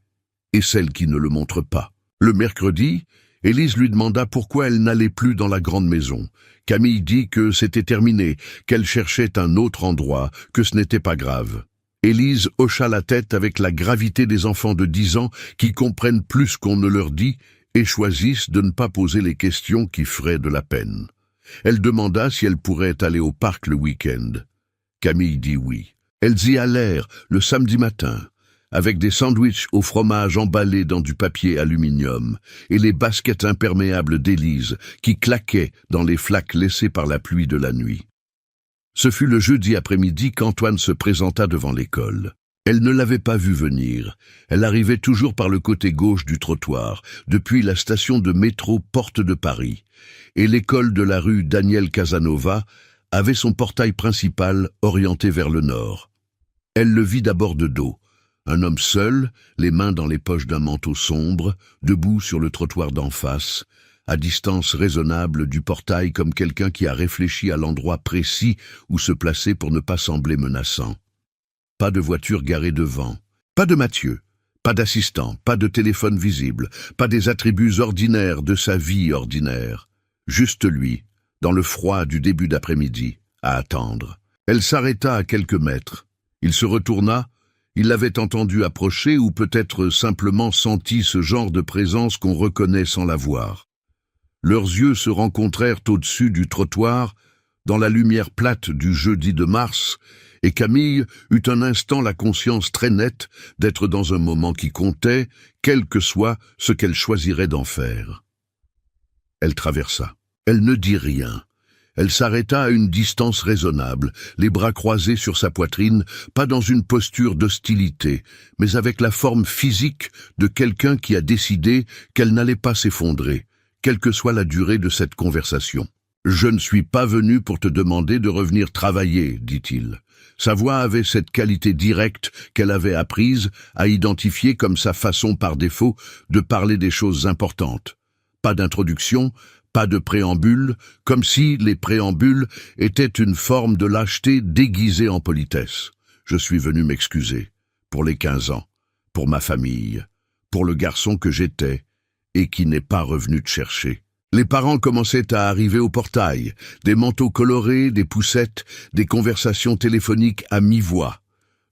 et celle qui ne le montre pas. Le mercredi, Élise lui demanda pourquoi elle n'allait plus dans la grande maison. Camille dit que c'était terminé, qu'elle cherchait un autre endroit, que ce n'était pas grave. Élise hocha la tête avec la gravité des enfants de 10 ans qui comprennent plus qu'on ne leur dit et choisissent de ne pas poser les questions qui feraient de la peine. Elle demanda si elle pourrait aller au parc le week-end. Camille dit oui. Elles y allèrent le samedi matin, avec des sandwichs au fromage emballés dans du papier aluminium et les baskets imperméables d'Élise qui claquaient dans les flaques laissées par la pluie de la nuit. Ce fut le jeudi après-midi qu'Antoine se présenta devant l'école. Elle ne l'avait pas vu venir. Elle arrivait toujours par le côté gauche du trottoir, depuis la station de métro Porte de Paris, et l'école de la rue Daniel Casanova avait son portail principal orienté vers le nord. Elle le vit d'abord de dos. Un homme seul, les mains dans les poches d'un manteau sombre, debout sur le trottoir d'en face, à distance raisonnable du portail comme quelqu'un qui a réfléchi à l'endroit précis où se placer pour ne pas sembler menaçant. Pas de voiture garée devant, pas de Mathieu, pas d'assistant, pas de téléphone visible, pas des attributs ordinaires de sa vie ordinaire. Juste lui, dans le froid du début d'après-midi, à attendre. Elle s'arrêta à quelques mètres. Il se retourna. Il l'avait entendu approcher ou peut-être simplement senti ce genre de présence qu'on reconnaît sans la voir. Leurs yeux se rencontrèrent au-dessus du trottoir, dans la lumière plate du jeudi de mars, et Camille eut un instant la conscience très nette d'être dans un moment qui comptait, quel que soit ce qu'elle choisirait d'en faire. Elle traversa. Elle ne dit rien. Elle s'arrêta à une distance raisonnable, les bras croisés sur sa poitrine, pas dans une posture d'hostilité, mais avec la forme physique de quelqu'un qui a décidé qu'elle n'allait pas s'effondrer, quelle que soit la durée de cette conversation. « Je ne suis pas venu pour te demander de revenir travailler, dit-il. » Sa voix avait cette qualité directe qu'elle avait apprise à identifier comme sa façon par défaut de parler des choses importantes. Pas d'introduction, pas de préambule, comme si les préambules étaient une forme de lâcheté déguisée en politesse. Je suis venu m'excuser, pour les 15 ans, pour ma famille, pour le garçon que j'étais et qui n'est pas revenu te chercher. Les parents commençaient à arriver au portail, des manteaux colorés, des poussettes, des conversations téléphoniques à mi-voix.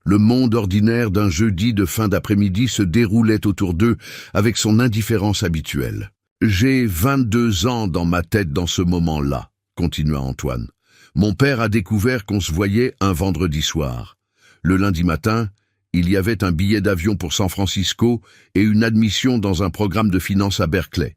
Le monde ordinaire d'un jeudi de fin d'après-midi se déroulait autour d'eux avec son indifférence habituelle. « J'ai 22 ans dans ma tête dans ce moment-là, » continua Antoine. « Mon père a découvert qu'on se voyait un vendredi soir. Le lundi matin, il y avait un billet d'avion pour San Francisco et une admission dans un programme de finance à Berkeley.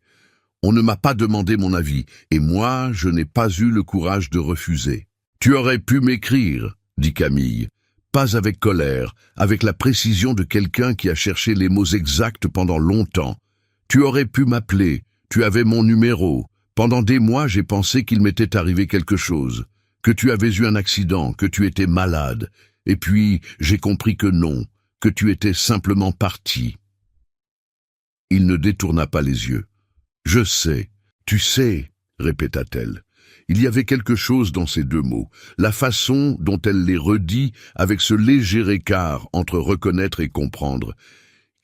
On ne m'a pas demandé mon avis, et moi, je n'ai pas eu le courage de refuser. « Tu aurais pu m'écrire, » dit Camille, pas avec colère, avec la précision de quelqu'un qui a cherché les mots exacts pendant longtemps. « Tu aurais pu m'appeler, tu avais mon numéro. Pendant des mois, j'ai pensé qu'il m'était arrivé quelque chose, que tu avais eu un accident, que tu étais malade. Et puis, j'ai compris que non, que tu étais simplement parti. » Il ne détourna pas les yeux. « Je sais, tu sais, » répéta-t-elle. Il y avait quelque chose dans ces deux mots, la façon dont elle les redit avec ce léger écart entre reconnaître et comprendre,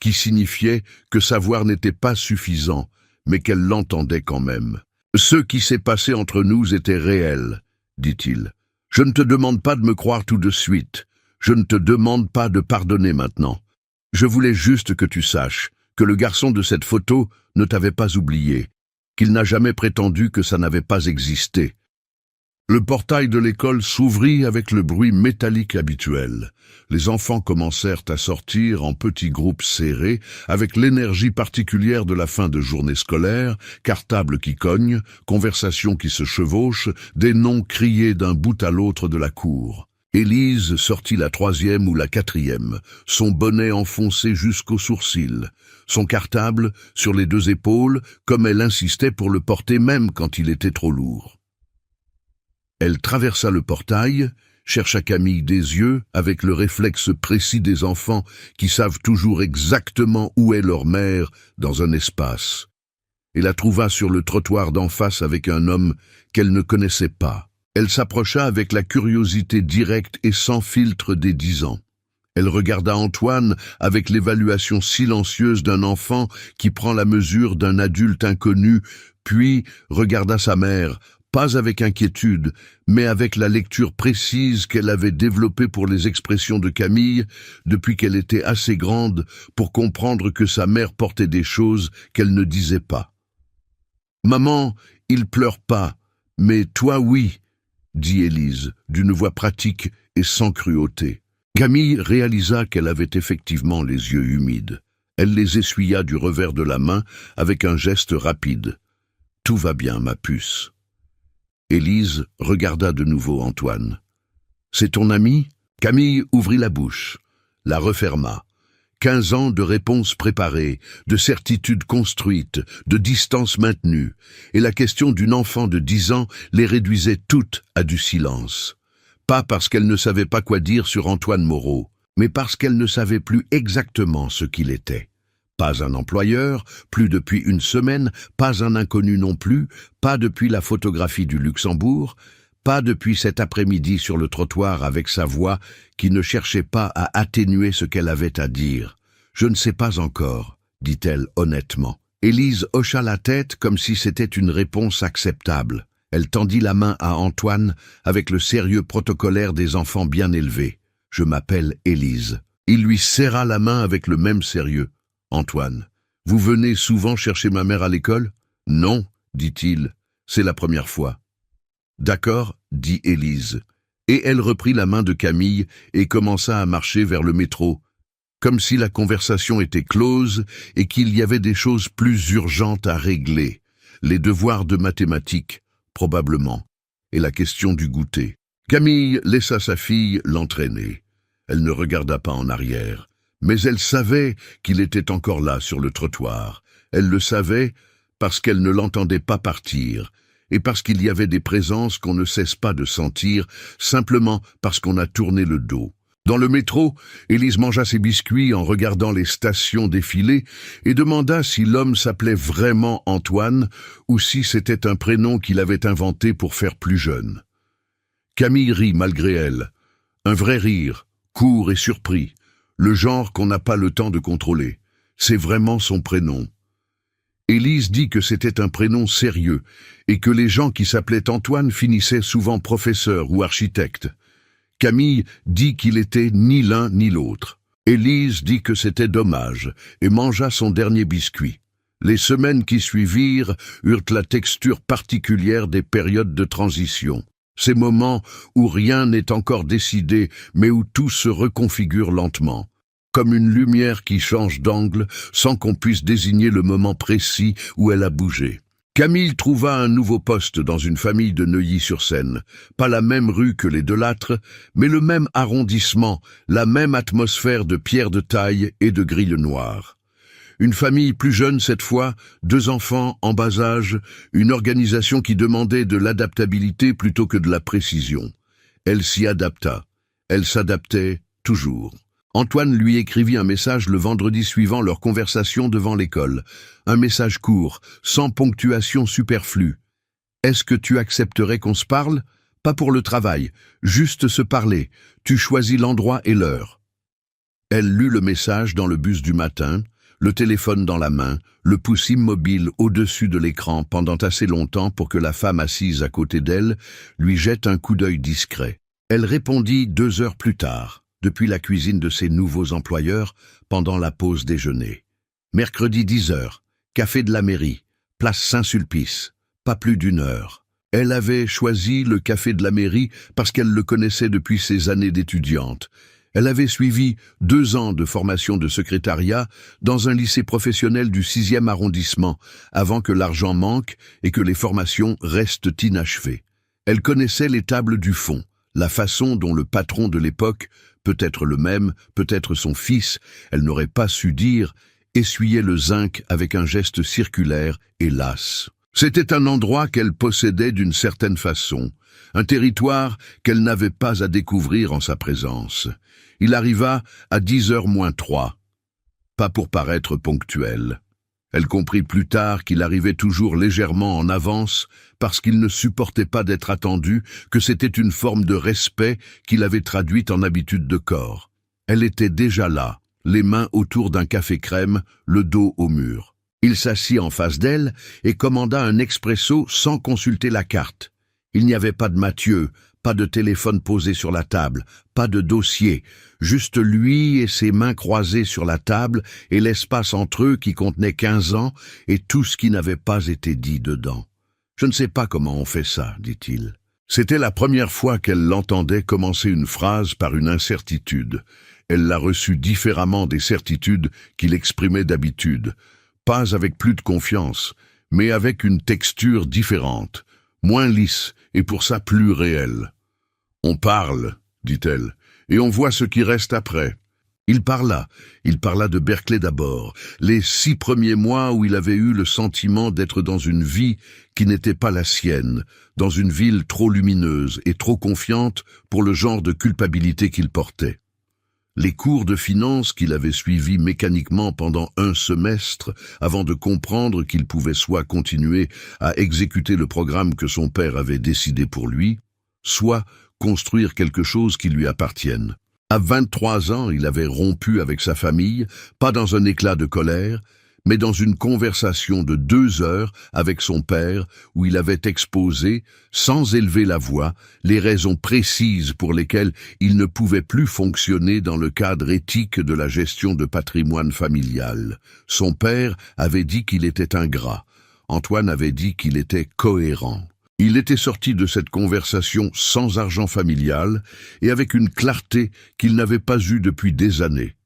qui signifiait que savoir n'était pas suffisant, mais qu'elle l'entendait quand même. « Ce qui s'est passé entre nous était réel, » dit-il. « Je ne te demande pas de me croire tout de suite. Je ne te demande pas de pardonner maintenant. Je voulais juste que tu saches que le garçon de cette photo ne t'avait pas oublié, qu'il n'a jamais prétendu que ça n'avait pas existé. » Le portail de l'école s'ouvrit avec le bruit métallique habituel. Les enfants commencèrent à sortir en petits groupes serrés, avec l'énergie particulière de la fin de journée scolaire, cartables qui cognent, conversations qui se chevauchent, des noms criés d'un bout à l'autre de la cour. Élise sortit la 3e ou la 4e, son bonnet enfoncé jusqu'aux sourcils, son cartable sur les 2 épaules, comme elle insistait pour le porter même quand il était trop lourd. Elle traversa le portail, chercha Camille des yeux avec le réflexe précis des enfants qui savent toujours exactement où est leur mère dans un espace, et la trouva sur le trottoir d'en face avec un homme qu'elle ne connaissait pas. Elle s'approcha avec la curiosité directe et sans filtre des 10 ans. Elle regarda Antoine avec l'évaluation silencieuse d'un enfant qui prend la mesure d'un adulte inconnu, puis regarda sa mère, pas avec inquiétude, mais avec la lecture précise qu'elle avait développée pour les expressions de Camille depuis qu'elle était assez grande pour comprendre que sa mère portait des choses qu'elle ne disait pas. « Maman, il pleure pas, mais toi oui, » dit Élise, d'une voix pratique et sans cruauté. Camille réalisa qu'elle avait effectivement les yeux humides. Elle les essuya du revers de la main avec un geste rapide. « Tout va bien, ma puce. » Élise regarda de nouveau Antoine. « C'est ton ami ?» Camille ouvrit la bouche, la referma. 15 ans de réponses préparées, de certitudes construites, de distances maintenues, et la question d'une enfant de 10 ans les réduisait toutes à du silence. Pas parce qu'elle ne savait pas quoi dire sur Antoine Moreau, mais parce qu'elle ne savait plus exactement ce qu'il était. Pas un employeur, plus depuis une semaine, pas un inconnu non plus, pas depuis la photographie du Luxembourg, pas depuis cet après-midi sur le trottoir avec sa voix qui ne cherchait pas à atténuer ce qu'elle avait à dire. « Je ne sais pas encore », dit-elle honnêtement. Élise hocha la tête comme si c'était une réponse acceptable. Elle tendit la main à Antoine avec le sérieux protocolaire des enfants bien élevés. « Je m'appelle Élise. » Il lui serra la main avec le même sérieux. « Antoine, vous venez souvent chercher ma mère à l'école ?»« Non, dit-il, c'est la première fois. »« D'accord, dit Élise. » Et elle reprit la main de Camille et commença à marcher vers le métro, comme si la conversation était close et qu'il y avait des choses plus urgentes à régler. Les devoirs de mathématiques, probablement, et la question du goûter. Camille laissa sa fille l'entraîner. Elle ne regarda pas en arrière, mais elle savait qu'il était encore là sur le trottoir. Elle le savait parce qu'elle ne l'entendait pas partir, et parce qu'il y avait des présences qu'on ne cesse pas de sentir, simplement parce qu'on a tourné le dos. Dans le métro, Élise mangea ses biscuits en regardant les stations défiler et demanda si l'homme s'appelait vraiment Antoine ou si c'était un prénom qu'il avait inventé pour faire plus jeune. Camille rit malgré elle. Un vrai rire, court et surpris, le genre qu'on n'a pas le temps de contrôler. C'est vraiment son prénom. Élise dit que c'était un prénom sérieux et que les gens qui s'appelaient Antoine finissaient souvent professeurs ou architectes. Camille dit qu'il était ni l'un ni l'autre. Élise dit que c'était dommage et mangea son dernier biscuit. Les semaines qui suivirent eurent la texture particulière des périodes de transition. Ces moments où rien n'est encore décidé mais où tout se reconfigure lentement. Comme une lumière qui change d'angle sans qu'on puisse désigner le moment précis où elle a bougé. Camille trouva un nouveau poste dans une famille de Neuilly-sur-Seine. Pas la même rue que les Delattre, mais le même arrondissement, la même atmosphère de pierres de taille et de grilles noires. Une famille plus jeune cette fois, 2 enfants en bas âge, une organisation qui demandait de l'adaptabilité plutôt que de la précision. Elle s'y adapta. Elle s'adaptait toujours. Antoine lui écrivit un message le vendredi suivant leur conversation devant l'école. Un message court, sans ponctuation superflue. « Est-ce que tu accepterais qu'on se parle ? Pas pour le travail, juste se parler. Tu choisis l'endroit et l'heure. » Elle lut le message dans le bus du matin, le téléphone dans la main, le pouce immobile au-dessus de l'écran pendant assez longtemps pour que la femme assise à côté d'elle lui jette un coup d'œil discret. Elle répondit 2 heures plus tard. Depuis la cuisine de ses nouveaux employeurs, pendant la pause déjeuner. Mercredi 10 heures, café de la mairie, place Saint-Sulpice, pas plus d'1 heure. Elle avait choisi le café de la mairie parce qu'elle le connaissait depuis ses années d'étudiante. Elle avait suivi 2 ans de formation de secrétariat dans un lycée professionnel du 6e arrondissement, avant que l'argent manque et que les formations restent inachevées. Elle connaissait les tables du fond, la façon dont le patron de l'époque, peut-être le même, peut-être son fils, elle n'aurait pas su dire, essuyait le zinc avec un geste circulaire et las. C'était un endroit qu'elle possédait d'une certaine façon, un territoire qu'elle n'avait pas à découvrir en sa présence. Il arriva à 10h moins 3, pas pour paraître ponctuel. Elle comprit plus tard qu'il arrivait toujours légèrement en avance parce qu'il ne supportait pas d'être attendu, que c'était une forme de respect qu'il avait traduite en habitude de corps. Elle était déjà là, les mains autour d'un café crème, le dos au mur. Il s'assit en face d'elle et commanda un expresso sans consulter la carte. Il n'y avait pas de Mathieu, pas de téléphone posé sur la table, pas de dossier, juste lui et ses mains croisées sur la table et l'espace entre eux qui contenait 15 ans et tout ce qui n'avait pas été dit dedans. « Je ne sais pas comment on fait ça, dit-il. » C'était la première fois qu'elle l'entendait commencer une phrase par une incertitude. Elle l'a reçue différemment des certitudes qu'il exprimait d'habitude. Pas avec plus de confiance, mais avec une texture différente, moins lisse et pour ça plus réelle. « On parle, dit-elle, et on voit ce qui reste après. » Il parla de Berkeley d'abord, les 6 premiers mois où il avait eu le sentiment d'être dans une vie qui n'était pas la sienne, dans une ville trop lumineuse et trop confiante pour le genre de culpabilité qu'il portait. Les cours de finance qu'il avait suivis mécaniquement pendant 1 semestre avant de comprendre qu'il pouvait soit continuer à exécuter le programme que son père avait décidé pour lui, soit construire quelque chose qui lui appartienne. À 23 ans, il avait rompu avec sa famille, pas dans un éclat de colère, mais dans une conversation de 2 heures avec son père où il avait exposé, sans élever la voix, les raisons précises pour lesquelles il ne pouvait plus fonctionner dans le cadre éthique de la gestion de patrimoine familial. Son père avait dit qu'il était ingrat. Antoine avait dit qu'il était cohérent. Il était sorti de cette conversation sans argent familial et avec une clarté qu'il n'avait pas eue depuis des années.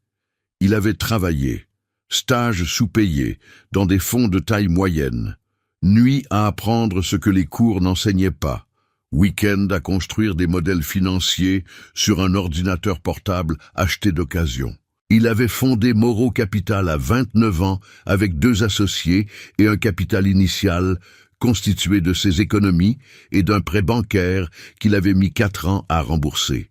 Il avait travaillé, stage sous-payé, dans des fonds de taille moyenne, nuit à apprendre ce que les cours n'enseignaient pas, week-end à construire des modèles financiers sur un ordinateur portable acheté d'occasion. Il avait fondé Moreau Capital à 29 ans avec 2 associés et un capital initial constitué de ses économies et d'un prêt bancaire qu'il avait mis 4 ans à rembourser.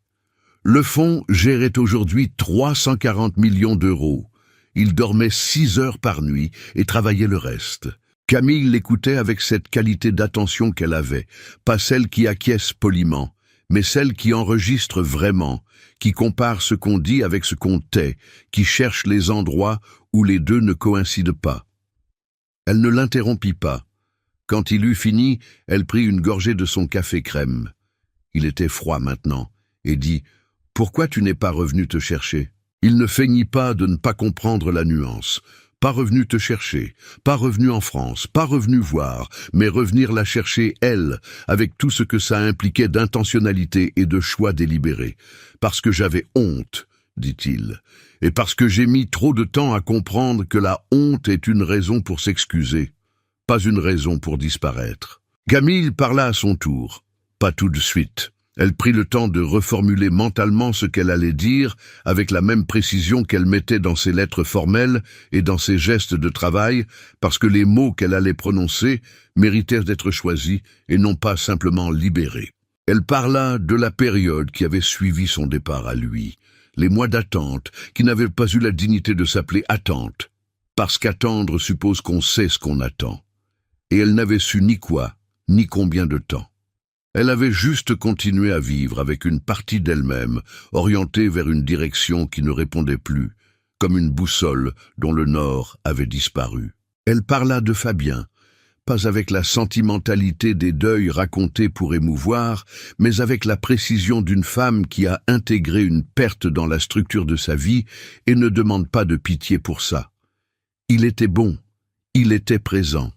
Le fonds gérait aujourd'hui 340 millions d'euros. Il dormait 6 heures par nuit et travaillait le reste. Camille l'écoutait avec cette qualité d'attention qu'elle avait, pas celle qui acquiesce poliment, mais celle qui enregistre vraiment, qui compare ce qu'on dit avec ce qu'on tait, qui cherche les endroits où les deux ne coïncident pas. Elle ne l'interrompit pas. Quand il eut fini, elle prit une gorgée de son café crème. Il était froid maintenant, et dit « Pourquoi tu n'es pas revenu te chercher ?» Il ne feignit pas de ne pas comprendre la nuance. Pas revenu te chercher, pas revenu en France, pas revenu voir, mais revenir la chercher, elle, avec tout ce que ça impliquait d'intentionnalité et de choix délibérés. Parce que j'avais honte, dit-il, et parce que j'ai mis trop de temps à comprendre que la honte est une raison pour s'excuser. Pas une raison pour disparaître. Camille parla à son tour. Pas tout de suite. Elle prit le temps de reformuler mentalement ce qu'elle allait dire avec la même précision qu'elle mettait dans ses lettres formelles et dans ses gestes de travail, parce que les mots qu'elle allait prononcer méritaient d'être choisis et non pas simplement libérés. Elle parla de la période qui avait suivi son départ à lui, les mois d'attente qui n'avaient pas eu la dignité de s'appeler attente, parce qu'attendre suppose qu'on sait ce qu'on attend. Et elle n'avait su ni quoi, ni combien de temps. Elle avait juste continué à vivre avec une partie d'elle-même, orientée vers une direction qui ne répondait plus, comme une boussole dont le nord avait disparu. Elle parla de Fabien, pas avec la sentimentalité des deuils racontés pour émouvoir, mais avec la précision d'une femme qui a intégré une perte dans la structure de sa vie et ne demande pas de pitié pour ça. Il était bon, il était présent.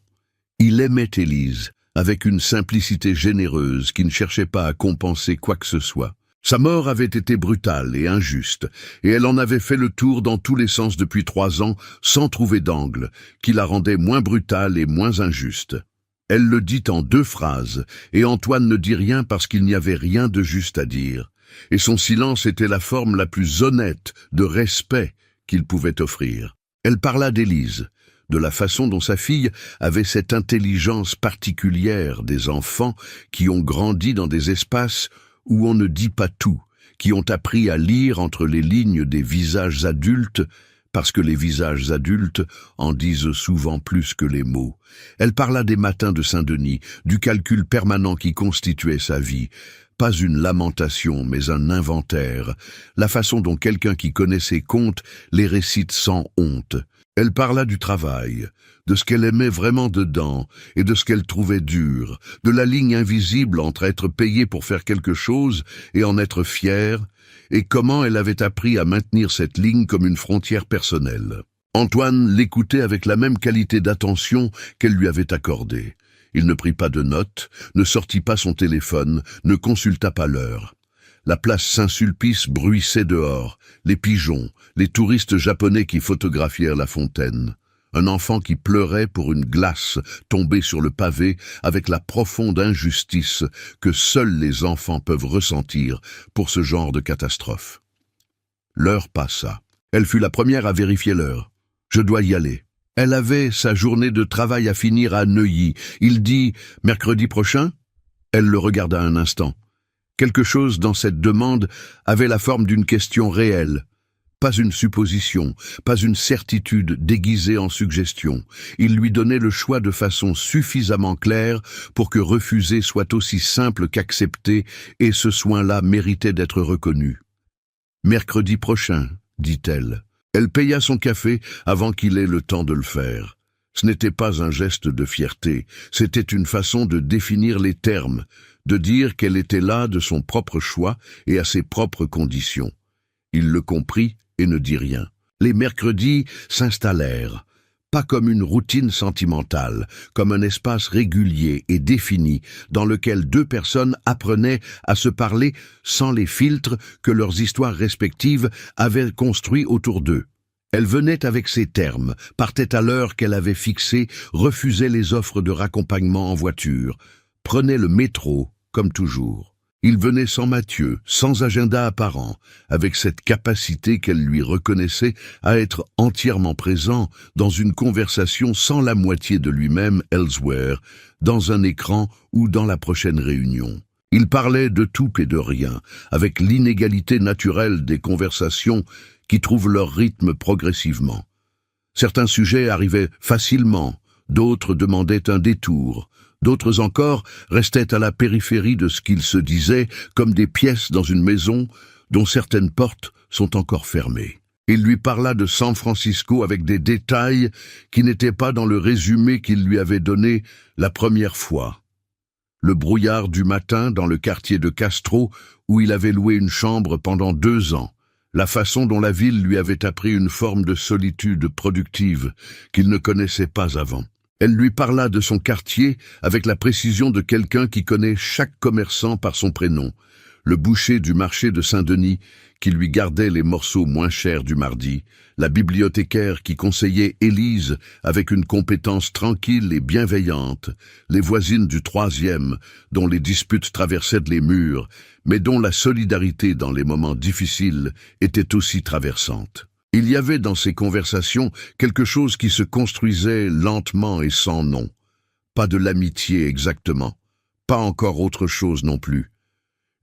Il aimait Élise, avec une simplicité généreuse qui ne cherchait pas à compenser quoi que ce soit. Sa mort avait été brutale et injuste, et elle en avait fait le tour dans tous les sens depuis 3 ans, sans trouver d'angle, qui la rendait moins brutale et moins injuste. Elle le dit en 2 phrases, et Antoine ne dit rien parce qu'il n'y avait rien de juste à dire, et son silence était la forme la plus honnête de respect qu'il pouvait offrir. Elle parla d'Élise, de la façon dont sa fille avait cette intelligence particulière des enfants qui ont grandi dans des espaces où on ne dit pas tout, qui ont appris à lire entre les lignes des visages adultes, parce que les visages adultes en disent souvent plus que les mots. Elle parla des matins de Saint-Denis, du calcul permanent qui constituait sa vie, Pas une lamentation, mais un inventaire, la façon dont quelqu'un qui connaît ses contes les récite sans honte. Elle parla du travail, de ce qu'elle aimait vraiment dedans et de ce qu'elle trouvait dur, de la ligne invisible entre être payée pour faire quelque chose et en être fière, et comment elle avait appris à maintenir cette ligne comme une frontière personnelle. Antoine l'écoutait avec la même qualité d'attention qu'elle lui avait accordée. Il ne prit pas de notes, ne sortit pas son téléphone, ne consulta pas l'heure. La place Saint-Sulpice bruissait dehors, les pigeons, les touristes japonais qui photographièrent la fontaine. Un enfant qui pleurait pour une glace tombée sur le pavé avec la profonde injustice que seuls les enfants peuvent ressentir pour ce genre de catastrophe. L'heure passa. Elle fut la première à vérifier l'heure. « Je dois y aller. » Elle avait sa journée de travail à finir à Neuilly. Il dit « Mercredi prochain ?» Elle le regarda un instant. Quelque chose dans cette demande avait la forme d'une question réelle. Pas une supposition, pas une certitude déguisée en suggestion. Il lui donnait le choix de façon suffisamment claire pour que refuser soit aussi simple qu'accepter, et ce soin-là méritait d'être reconnu. « Mercredi prochain », dit-elle. Elle paya son café avant qu'il ait le temps de le faire. Ce n'était pas un geste de fierté, c'était une façon de définir les termes, de dire qu'elle était là de son propre choix et à ses propres conditions. Il le comprit et ne dit rien. Les mercredis s'installèrent, pas comme une routine sentimentale, comme un espace régulier et défini dans lequel deux personnes apprenaient à se parler sans les filtres que leurs histoires respectives avaient construits autour d'eux. Elle venait avec ses termes, partait à l'heure qu'elle avait fixée, refusait les offres de raccompagnement en voiture, prenait le métro, comme toujours. Il venait sans Mathieu, sans agenda apparent, avec cette capacité qu'elle lui reconnaissait à être entièrement présent dans une conversation sans la moitié de lui-même elsewhere, dans un écran ou dans la prochaine réunion. Il parlait de tout et de rien, avec l'inégalité naturelle des conversations qui trouvent leur rythme progressivement. Certains sujets arrivaient facilement, d'autres demandaient un détour, d'autres encore restaient à la périphérie de ce qu'ils se disaient, comme des pièces dans une maison dont certaines portes sont encore fermées. Il lui parla de San Francisco avec des détails qui n'étaient pas dans le résumé qu'il lui avait donné la première fois. Le brouillard du matin dans le quartier de Castro, où il avait loué une chambre pendant 2 ans, la façon dont la ville lui avait appris une forme de solitude productive qu'il ne connaissait pas avant. Elle lui parla de son quartier avec la précision de quelqu'un qui connaît chaque commerçant par son prénom, le boucher du marché de Saint-Denis qui lui gardait les morceaux moins chers du mardi, la bibliothécaire qui conseillait Élise avec une compétence tranquille et bienveillante, les voisines du 3e dont les disputes traversaient les murs, mais dont la solidarité dans les moments difficiles était aussi traversante. Il y avait dans ces conversations quelque chose qui se construisait lentement et sans nom. Pas de l'amitié exactement, pas encore autre chose non plus.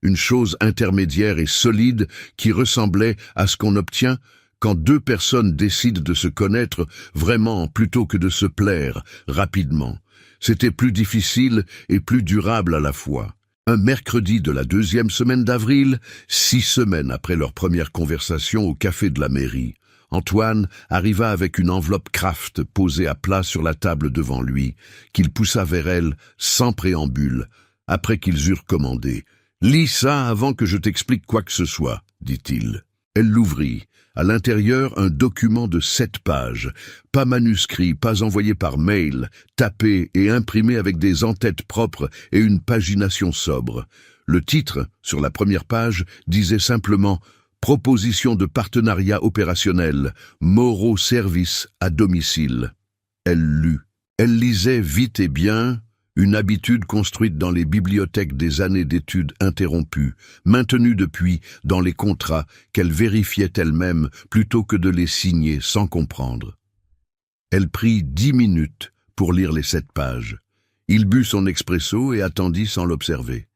Une chose intermédiaire et solide qui ressemblait à ce qu'on obtient quand deux personnes décident de se connaître vraiment plutôt que de se plaire rapidement. C'était plus difficile et plus durable à la fois. Un mercredi de la 2e semaine d'avril, 6 semaines après leur première conversation au café de la mairie, Antoine arriva avec une enveloppe Kraft posée à plat sur la table devant lui, qu'il poussa vers elle sans préambule, après qu'ils eurent commandé. « Lis ça avant que je t'explique quoi que ce soit, » dit-il. Elle l'ouvrit. À l'intérieur, un document de 7 pages, pas manuscrit, pas envoyé par mail, tapé et imprimé avec des en-têtes propres et une pagination sobre. Le titre, sur la première page, disait simplement « Proposition de partenariat opérationnel, Moreau Service à domicile ». Elle lut. Elle lisait vite et bien, une habitude construite dans les bibliothèques des années d'études interrompues, maintenue depuis dans les contrats qu'elle vérifiait elle-même plutôt que de les signer sans comprendre. Elle prit 10 minutes pour lire les 7 pages. Il but son expresso et attendit sans l'observer.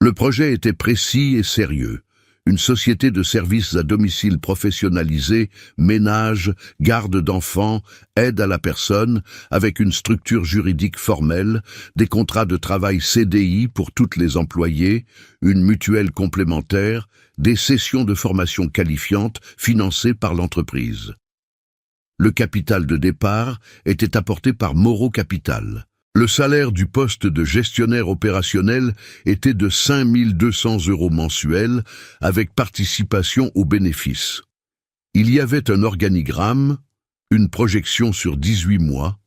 Le projet était précis et sérieux. une société de services à domicile professionnalisée, ménage, garde d'enfants, aide à la personne, avec une structure juridique formelle, des contrats de travail CDI pour toutes les employés, une mutuelle complémentaire, des sessions de formation qualifiantes financées par l'entreprise. Le capital de départ était apporté par Moreau Capital. Le salaire du poste de gestionnaire opérationnel était de 5 200 € mensuels, avec participation aux bénéfices. Il y avait un organigramme, une projection sur 18 mois,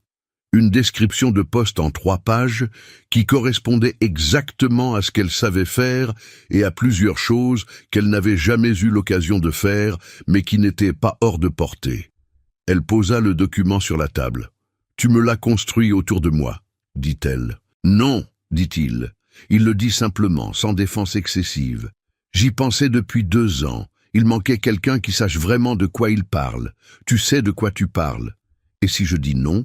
une description de poste en 3 pages qui correspondait exactement à ce qu'elle savait faire et à plusieurs choses qu'elle n'avait jamais eu l'occasion de faire, mais qui n'étaient pas hors de portée. Elle posa le document sur la table. « Tu me l'as construit autour de moi », dit-elle. « Non, dit-il. Il le dit simplement, sans défense excessive. J'y pensais depuis 2 ans. Il manquait quelqu'un qui sache vraiment de quoi il parle. Tu sais de quoi tu parles. Et si je dis non,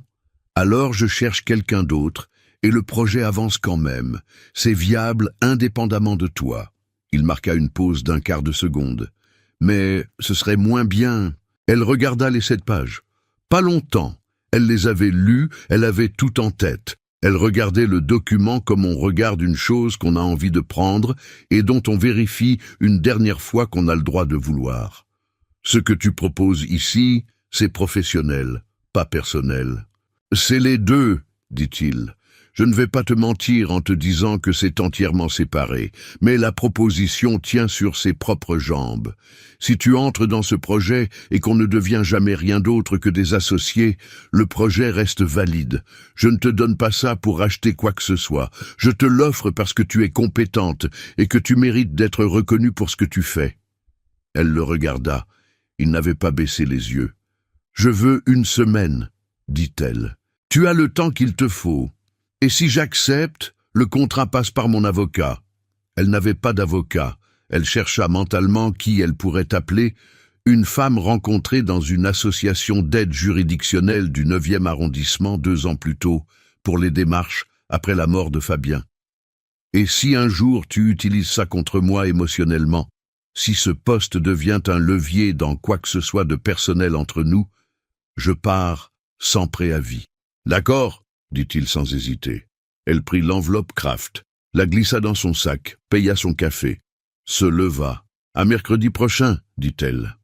alors je cherche quelqu'un d'autre, et le projet avance quand même. C'est viable indépendamment de toi. » Il marqua une pause d'1 quart de seconde. « Mais ce serait moins bien. » Elle regarda les 7 pages. Pas longtemps. Elle les avait lues, elle avait tout en tête. Elle regardait le document comme on regarde une chose qu'on a envie de prendre et dont on vérifie une dernière fois qu'on a le droit de vouloir. Ce que tu proposes ici, c'est professionnel, pas personnel. C'est les deux, dit-il. Je ne vais pas te mentir en te disant que c'est entièrement séparé, mais la proposition tient sur ses propres jambes. Si tu entres dans ce projet et qu'on ne devient jamais rien d'autre que des associés, le projet reste valide. Je ne te donne pas ça pour acheter quoi que ce soit. Je te l'offre parce que tu es compétente et que tu mérites d'être reconnue pour ce que tu fais. Elle le regarda. Il n'avait pas baissé les yeux. « Je veux 1 semaine, dit-elle. Tu as le temps qu'il te faut. Et si j'accepte, le contrat passe par mon avocat. » Elle n'avait pas d'avocat. Elle chercha mentalement qui elle pourrait appeler, une femme rencontrée dans une association d'aide juridictionnelle du 9e arrondissement 2 ans plus tôt, pour les démarches après la mort de Fabien. « Et si un jour tu utilises ça contre moi émotionnellement, si ce poste devient un levier dans quoi que ce soit de personnel entre nous, je pars sans préavis. »« D'accord ?» dit-il sans hésiter. Elle prit l'enveloppe Kraft, la glissa dans son sac, paya son café, se leva. « À mercredi prochain, dit-elle. »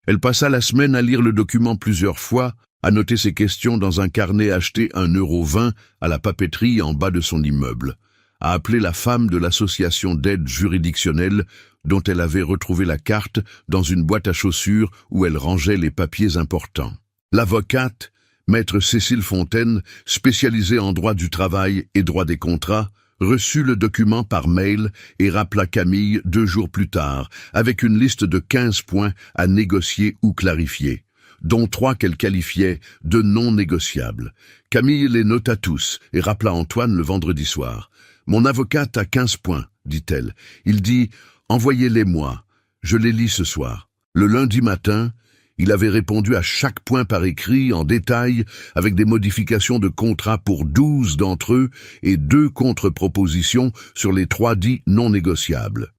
Elle passa la semaine à lire le document plusieurs fois, à noter ses questions dans un carnet acheté 1,20 € à la papeterie en bas de son immeuble, à appeler la femme de l'association d'aide juridictionnelle dont elle avait retrouvé la carte dans une boîte à chaussures où elle rangeait les papiers importants. L'avocate, Maître Cécile Fontaine, spécialisée en droit du travail et droit des contrats, reçut le document par mail et rappela Camille 2 jours plus tard, avec une liste de 15 points à négocier ou clarifier, dont 3 qu'elle qualifiait de non négociables. Camille les nota tous et rappela Antoine le vendredi soir. « Mon avocate a 15 points, dit-elle. Il dit « Envoyez-les-moi, je les lis ce soir. » Le lundi matin, il avait répondu à chaque point par écrit, en détail, avec des modifications de contrat pour 12 d'entre eux et 2 contre-propositions sur les 3 dits non négociables.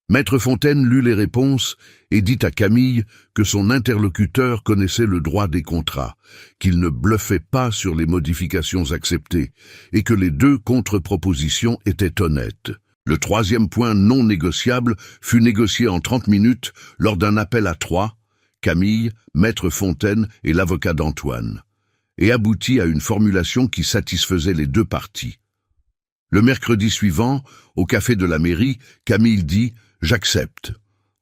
Maître Fontaine lut les réponses et dit à Camille que son interlocuteur connaissait le droit des contrats, qu'il ne bluffait pas sur les modifications acceptées et que les 2 contre-propositions étaient honnêtes. Le 3e point non négociable fut négocié en 30 minutes lors d'un appel à 3, Camille, Maître Fontaine et l'avocat d'Antoine, et aboutit à une formulation qui satisfaisait les 2 parties. Le mercredi suivant, au café de la mairie, Camille dit « J'accepte ».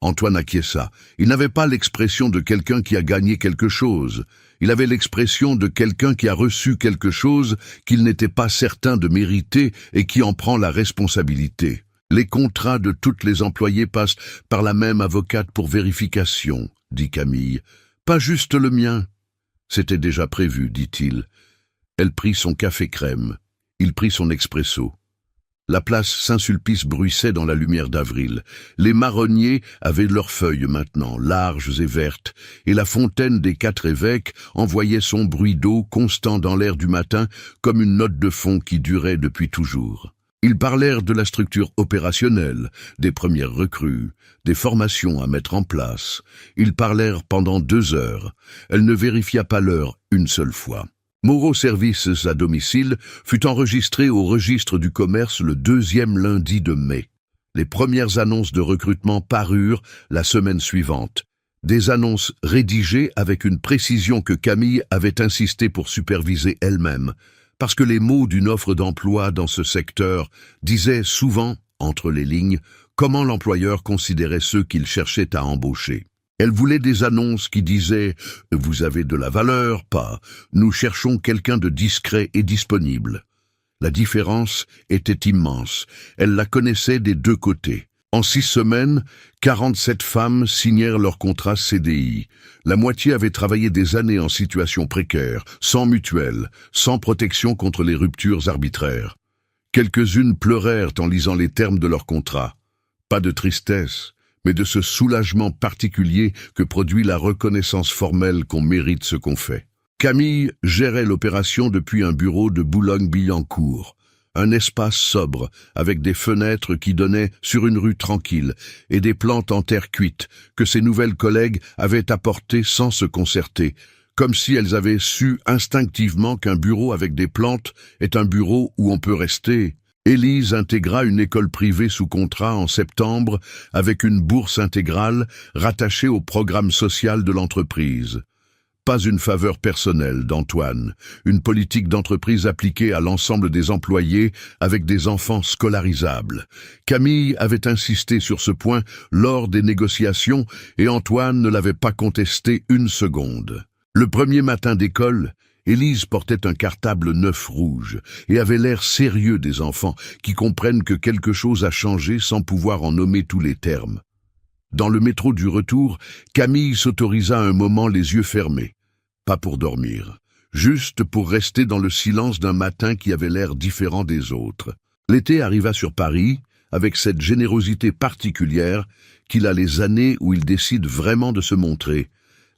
Antoine acquiesça. Il n'avait pas l'expression de quelqu'un qui a gagné quelque chose. Il avait l'expression de quelqu'un qui a reçu quelque chose qu'il n'était pas certain de mériter et qui en prend la responsabilité. Les contrats de toutes les employées passent par la même avocate pour vérification, dit Camille. Pas juste le mien. C'était déjà prévu, dit-il. Elle prit son café crème. Il prit son expresso. La place Saint-Sulpice bruissait dans la lumière d'avril. Les marronniers avaient leurs feuilles maintenant, larges et vertes, et la fontaine des 4 évêques envoyait son bruit d'eau constant dans l'air du matin comme une note de fond qui durait depuis toujours. Ils parlèrent de la structure opérationnelle, des premières recrues, des formations à mettre en place. Ils parlèrent pendant 2 heures. Elle ne vérifia pas l'heure une seule fois. Moreau Services à domicile fut enregistré au registre du commerce le 2e lundi de mai. Les premières annonces de recrutement parurent la semaine suivante. Des annonces rédigées avec une précision que Camille avait insisté pour superviser elle-même, parce que les mots d'une offre d'emploi dans ce secteur disaient souvent, entre les lignes, comment l'employeur considérait ceux qu'il cherchait à embaucher. Elle voulait des annonces qui disaient « Vous avez de la valeur », pas « Nous cherchons quelqu'un de discret et disponible ». La différence était immense. Elle la connaissait des 2 côtés. En 6 semaines, 47 femmes signèrent leur contrat CDI. La moitié avait travaillé des années en situation précaire, sans mutuelle, sans protection contre les ruptures arbitraires. Quelques-unes pleurèrent en lisant les termes de leur contrat. Pas de tristesse, mais de ce soulagement particulier que produit la reconnaissance formelle qu'on mérite ce qu'on fait. Camille gérait l'opération depuis un bureau de Boulogne-Billancourt, un espace sobre avec des fenêtres qui donnaient sur une rue tranquille et des plantes en terre cuite que ses nouvelles collègues avaient apportées sans se concerter, comme si elles avaient su instinctivement qu'un bureau avec des plantes est un bureau où on peut rester. Élise intégra une école privée sous contrat en septembre avec une bourse intégrale rattachée au programme social de l'entreprise. Pas une faveur personnelle d'Antoine, une politique d'entreprise appliquée à l'ensemble des employés avec des enfants scolarisables. Camille avait insisté sur ce point lors des négociations et Antoine ne l'avait pas contesté une seconde. Le premier matin d'école, Élise portait un cartable neuf rouge et avait l'air sérieux des enfants qui comprennent que quelque chose a changé sans pouvoir en nommer tous les termes. Dans le métro du retour, Camille s'autorisa un moment les yeux fermés. Pas pour dormir, juste pour rester dans le silence d'un matin qui avait l'air différent des autres. L'été arriva sur Paris avec cette générosité particulière qu'il a les années où il décide vraiment de se montrer.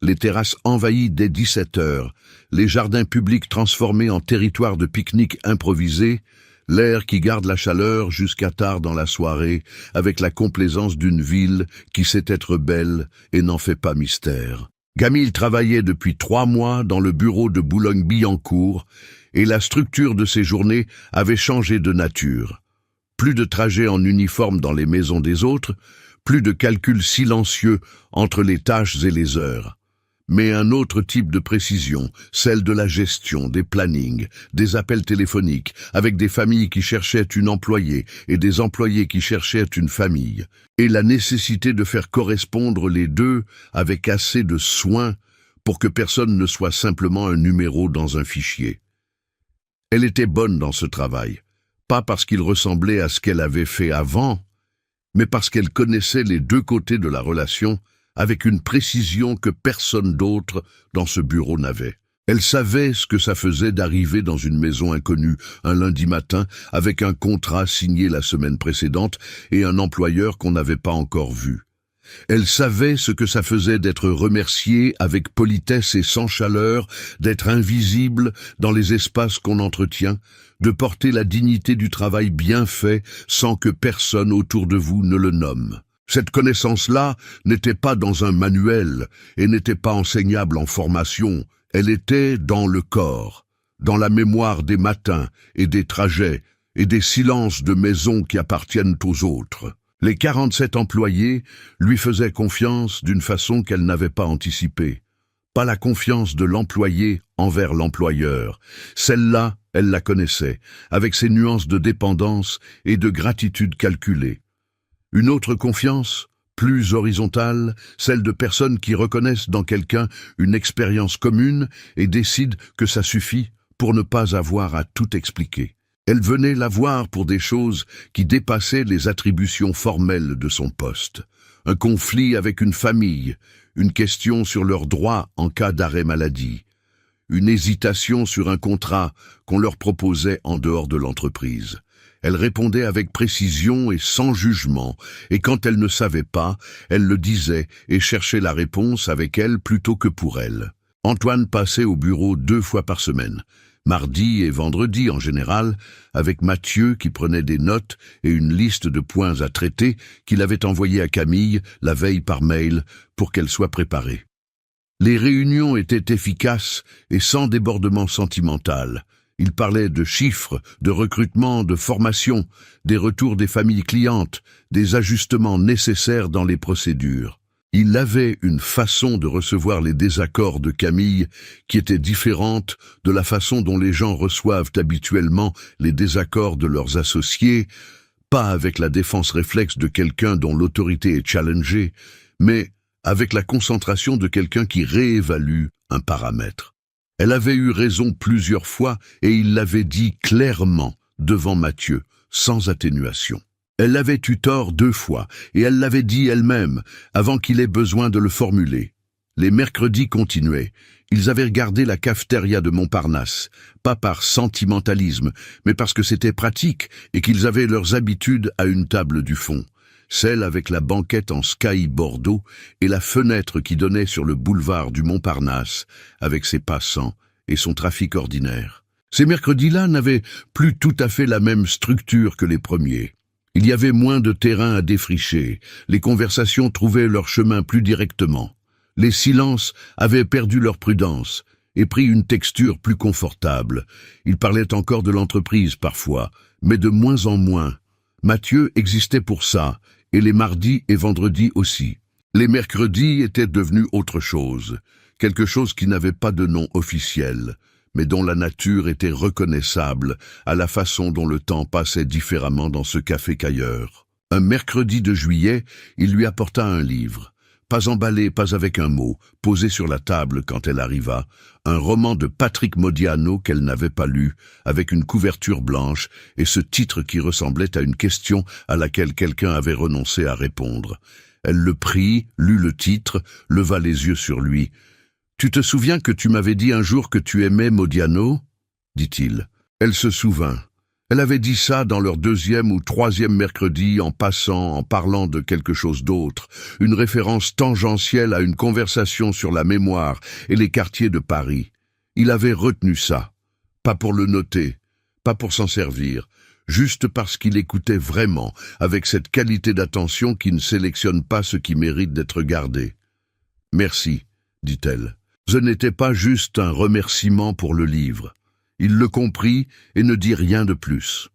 Les terrasses envahies dès 17 heures, les jardins publics transformés en territoire de pique-nique improvisé, l'air qui garde la chaleur jusqu'à tard dans la soirée, avec la complaisance d'une ville qui sait être belle et n'en fait pas mystère. Camille travaillait depuis 3 mois dans le bureau de Boulogne-Billancourt et la structure de ses journées avait changé de nature. Plus de trajets en uniforme dans les maisons des autres, plus de calculs silencieux entre les tâches et les heures. Mais un autre type de précision, celle de la gestion, des plannings, des appels téléphoniques, avec des familles qui cherchaient une employée et des employés qui cherchaient une famille, et la nécessité de faire correspondre les deux avec assez de soin pour que personne ne soit simplement un numéro dans un fichier. Elle était bonne dans ce travail, pas parce qu'il ressemblait à ce qu'elle avait fait avant, mais parce qu'elle connaissait les 2 côtés de la relation avec une précision que personne d'autre dans ce bureau n'avait. Elle savait ce que ça faisait d'arriver dans une maison inconnue un lundi matin avec un contrat signé la semaine précédente et un employeur qu'on n'avait pas encore vu. Elle savait ce que ça faisait d'être remerciée avec politesse et sans chaleur, d'être invisible dans les espaces qu'on entretient, de porter la dignité du travail bien fait sans que personne autour de vous ne le nomme. Cette connaissance-là n'était pas dans un manuel et n'était pas enseignable en formation, elle était dans le corps, dans la mémoire des matins et des trajets et des silences de maison qui appartiennent aux autres. Les 47 employés lui faisaient confiance d'une façon qu'elle n'avait pas anticipée. Pas la confiance de l'employé envers l'employeur. Celle-là, elle la connaissait, avec ses nuances de dépendance et de gratitude calculée. Une autre confiance, plus horizontale, celle de personnes qui reconnaissent dans quelqu'un une expérience commune et décident que ça suffit pour ne pas avoir à tout expliquer. Elle venait la voir pour des choses qui dépassaient les attributions formelles de son poste. Un conflit avec une famille, une question sur leurs droits en cas d'arrêt maladie, une hésitation sur un contrat qu'on leur proposait en dehors de l'entreprise. Elle répondait avec précision et sans jugement, et quand elle ne savait pas, elle le disait et cherchait la réponse avec elle plutôt que pour elle. Antoine passait au bureau 2 fois par semaine, mardi et vendredi en général, avec Mathieu qui prenait des notes et une liste de points à traiter qu'il avait envoyé à Camille la veille par mail pour qu'elle soit préparée. Les réunions étaient efficaces et sans débordement sentimental. Il parlait de chiffres, de recrutement, de formation, des retours des familles clientes, des ajustements nécessaires dans les procédures. Il avait une façon de recevoir les désaccords de Camille qui était différente de la façon dont les gens reçoivent habituellement les désaccords de leurs associés, pas avec la défense réflexe de quelqu'un dont l'autorité est challengée, mais avec la concentration de quelqu'un qui réévalue un paramètre. Elle avait eu raison plusieurs fois et il l'avait dit clairement devant Mathieu, sans atténuation. Elle avait eu tort 2 fois et elle l'avait dit elle-même avant qu'il ait besoin de le formuler. Les mercredis continuaient. Ils avaient regardé la cafétéria de Montparnasse, pas par sentimentalisme, mais parce que c'était pratique et qu'ils avaient leurs habitudes à une table du fond. Celle avec la banquette en sky bordeaux et la fenêtre qui donnait sur le boulevard du Montparnasse, avec ses passants et son trafic ordinaire. Ces mercredis-là n'avaient plus tout à fait la même structure que les premiers. Il y avait moins de terrain à défricher, les conversations trouvaient leur chemin plus directement. Les silences avaient perdu leur prudence et pris une texture plus confortable. Ils parlaient encore de l'entreprise parfois, mais de moins en moins. Mathieu existait pour ça, et les mardis et vendredis aussi. Les mercredis étaient devenus autre chose, quelque chose qui n'avait pas de nom officiel, mais dont la nature était reconnaissable à la façon dont le temps passait différemment dans ce café qu'ailleurs. Un mercredi de juillet, il lui apporta un livre, pas emballé, pas avec un mot, posé sur la table quand elle arriva, un roman de Patrick Modiano qu'elle n'avait pas lu, avec une couverture blanche et ce titre qui ressemblait à une question à laquelle quelqu'un avait renoncé à répondre. Elle le prit, lut le titre, leva les yeux sur lui. « Tu te souviens que tu m'avais dit un jour que tu aimais Modiano ?» dit-il. Elle se souvint. Elle avait dit ça dans leur 2e ou 3e mercredi en passant, en parlant de quelque chose d'autre, une référence tangentielle à une conversation sur la mémoire et les quartiers de Paris. Il avait retenu ça, pas pour le noter, pas pour s'en servir, juste parce qu'il écoutait vraiment, avec cette qualité d'attention qui ne sélectionne pas ce qui mérite d'être gardé. « Merci », dit-elle. Ce n'était pas juste un remerciement pour le livre. Il le comprit et ne dit rien de plus.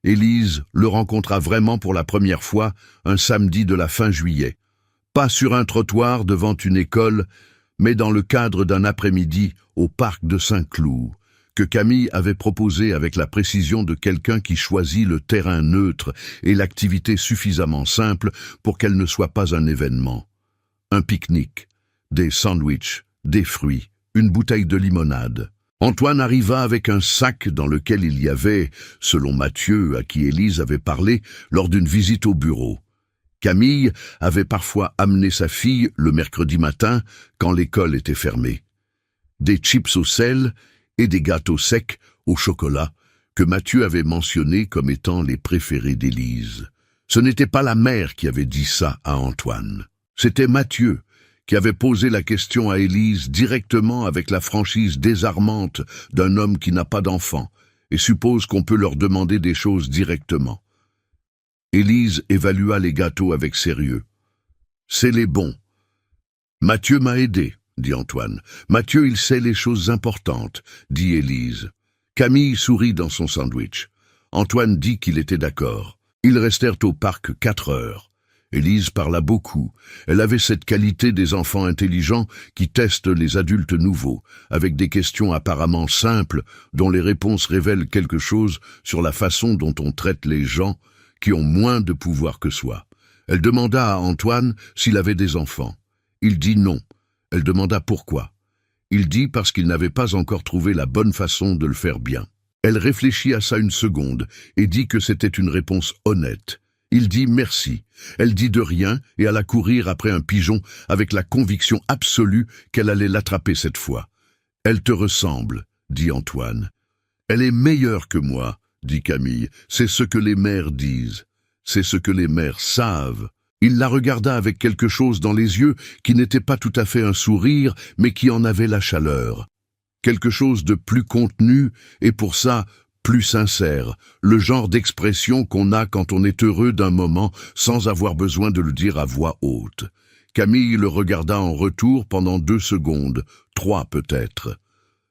Élise le rencontra vraiment pour la première fois un samedi de la fin juillet. Pas sur un trottoir devant une école, mais dans le cadre d'un après-midi au parc de Saint-Cloud, que Camille avait proposé avec la précision de quelqu'un qui choisit le terrain neutre et l'activité suffisamment simple pour qu'elle ne soit pas un événement. Un pique-nique, des sandwichs, des fruits, une bouteille de limonade. Antoine arriva avec un sac dans lequel il y avait, selon Mathieu, à qui Élise avait parlé lors d'une visite au bureau. Camille avait parfois amené sa fille le mercredi matin quand l'école était fermée. Des chips au sel et des gâteaux secs au chocolat que Mathieu avait mentionnés comme étant les préférés d'Élise. Ce n'était pas la mère qui avait dit ça à Antoine. C'était Mathieu qui avait posé la question à Élise directement avec la franchise désarmante d'un homme qui n'a pas d'enfant et suppose qu'on peut leur demander des choses directement. Élise évalua les gâteaux avec sérieux. « C'est les bons. »« Mathieu m'a aidé, » dit Antoine. « Mathieu, il sait les choses importantes, » dit Élise. Camille sourit dans son sandwich. Antoine dit qu'il était d'accord. Ils restèrent au parc 4 heures. Élise parla beaucoup. Elle avait cette qualité des enfants intelligents qui testent les adultes nouveaux, avec des questions apparemment simples dont les réponses révèlent quelque chose sur la façon dont on traite les gens qui ont moins de pouvoir que soi. Elle demanda à Antoine s'il avait des enfants. Il dit non. Elle demanda pourquoi. Il dit parce qu'il n'avait pas encore trouvé la bonne façon de le faire bien. Elle réfléchit à ça une seconde et dit que c'était une réponse honnête. Il dit merci. Elle dit de rien et alla courir après un pigeon avec la conviction absolue qu'elle allait l'attraper cette fois. « Elle te ressemble, » dit Antoine. « Elle est meilleure que moi, » dit Camille. « C'est ce que les mères disent. C'est ce que les mères savent. » Il la regarda avec quelque chose dans les yeux qui n'était pas tout à fait un sourire, mais qui en avait la chaleur. quelque chose de plus contenu et pour ça plus sincère, le genre d'expression qu'on a quand on est heureux d'un moment sans avoir besoin de le dire à voix haute. Camille le regarda en retour pendant 2 secondes, 3 peut-être.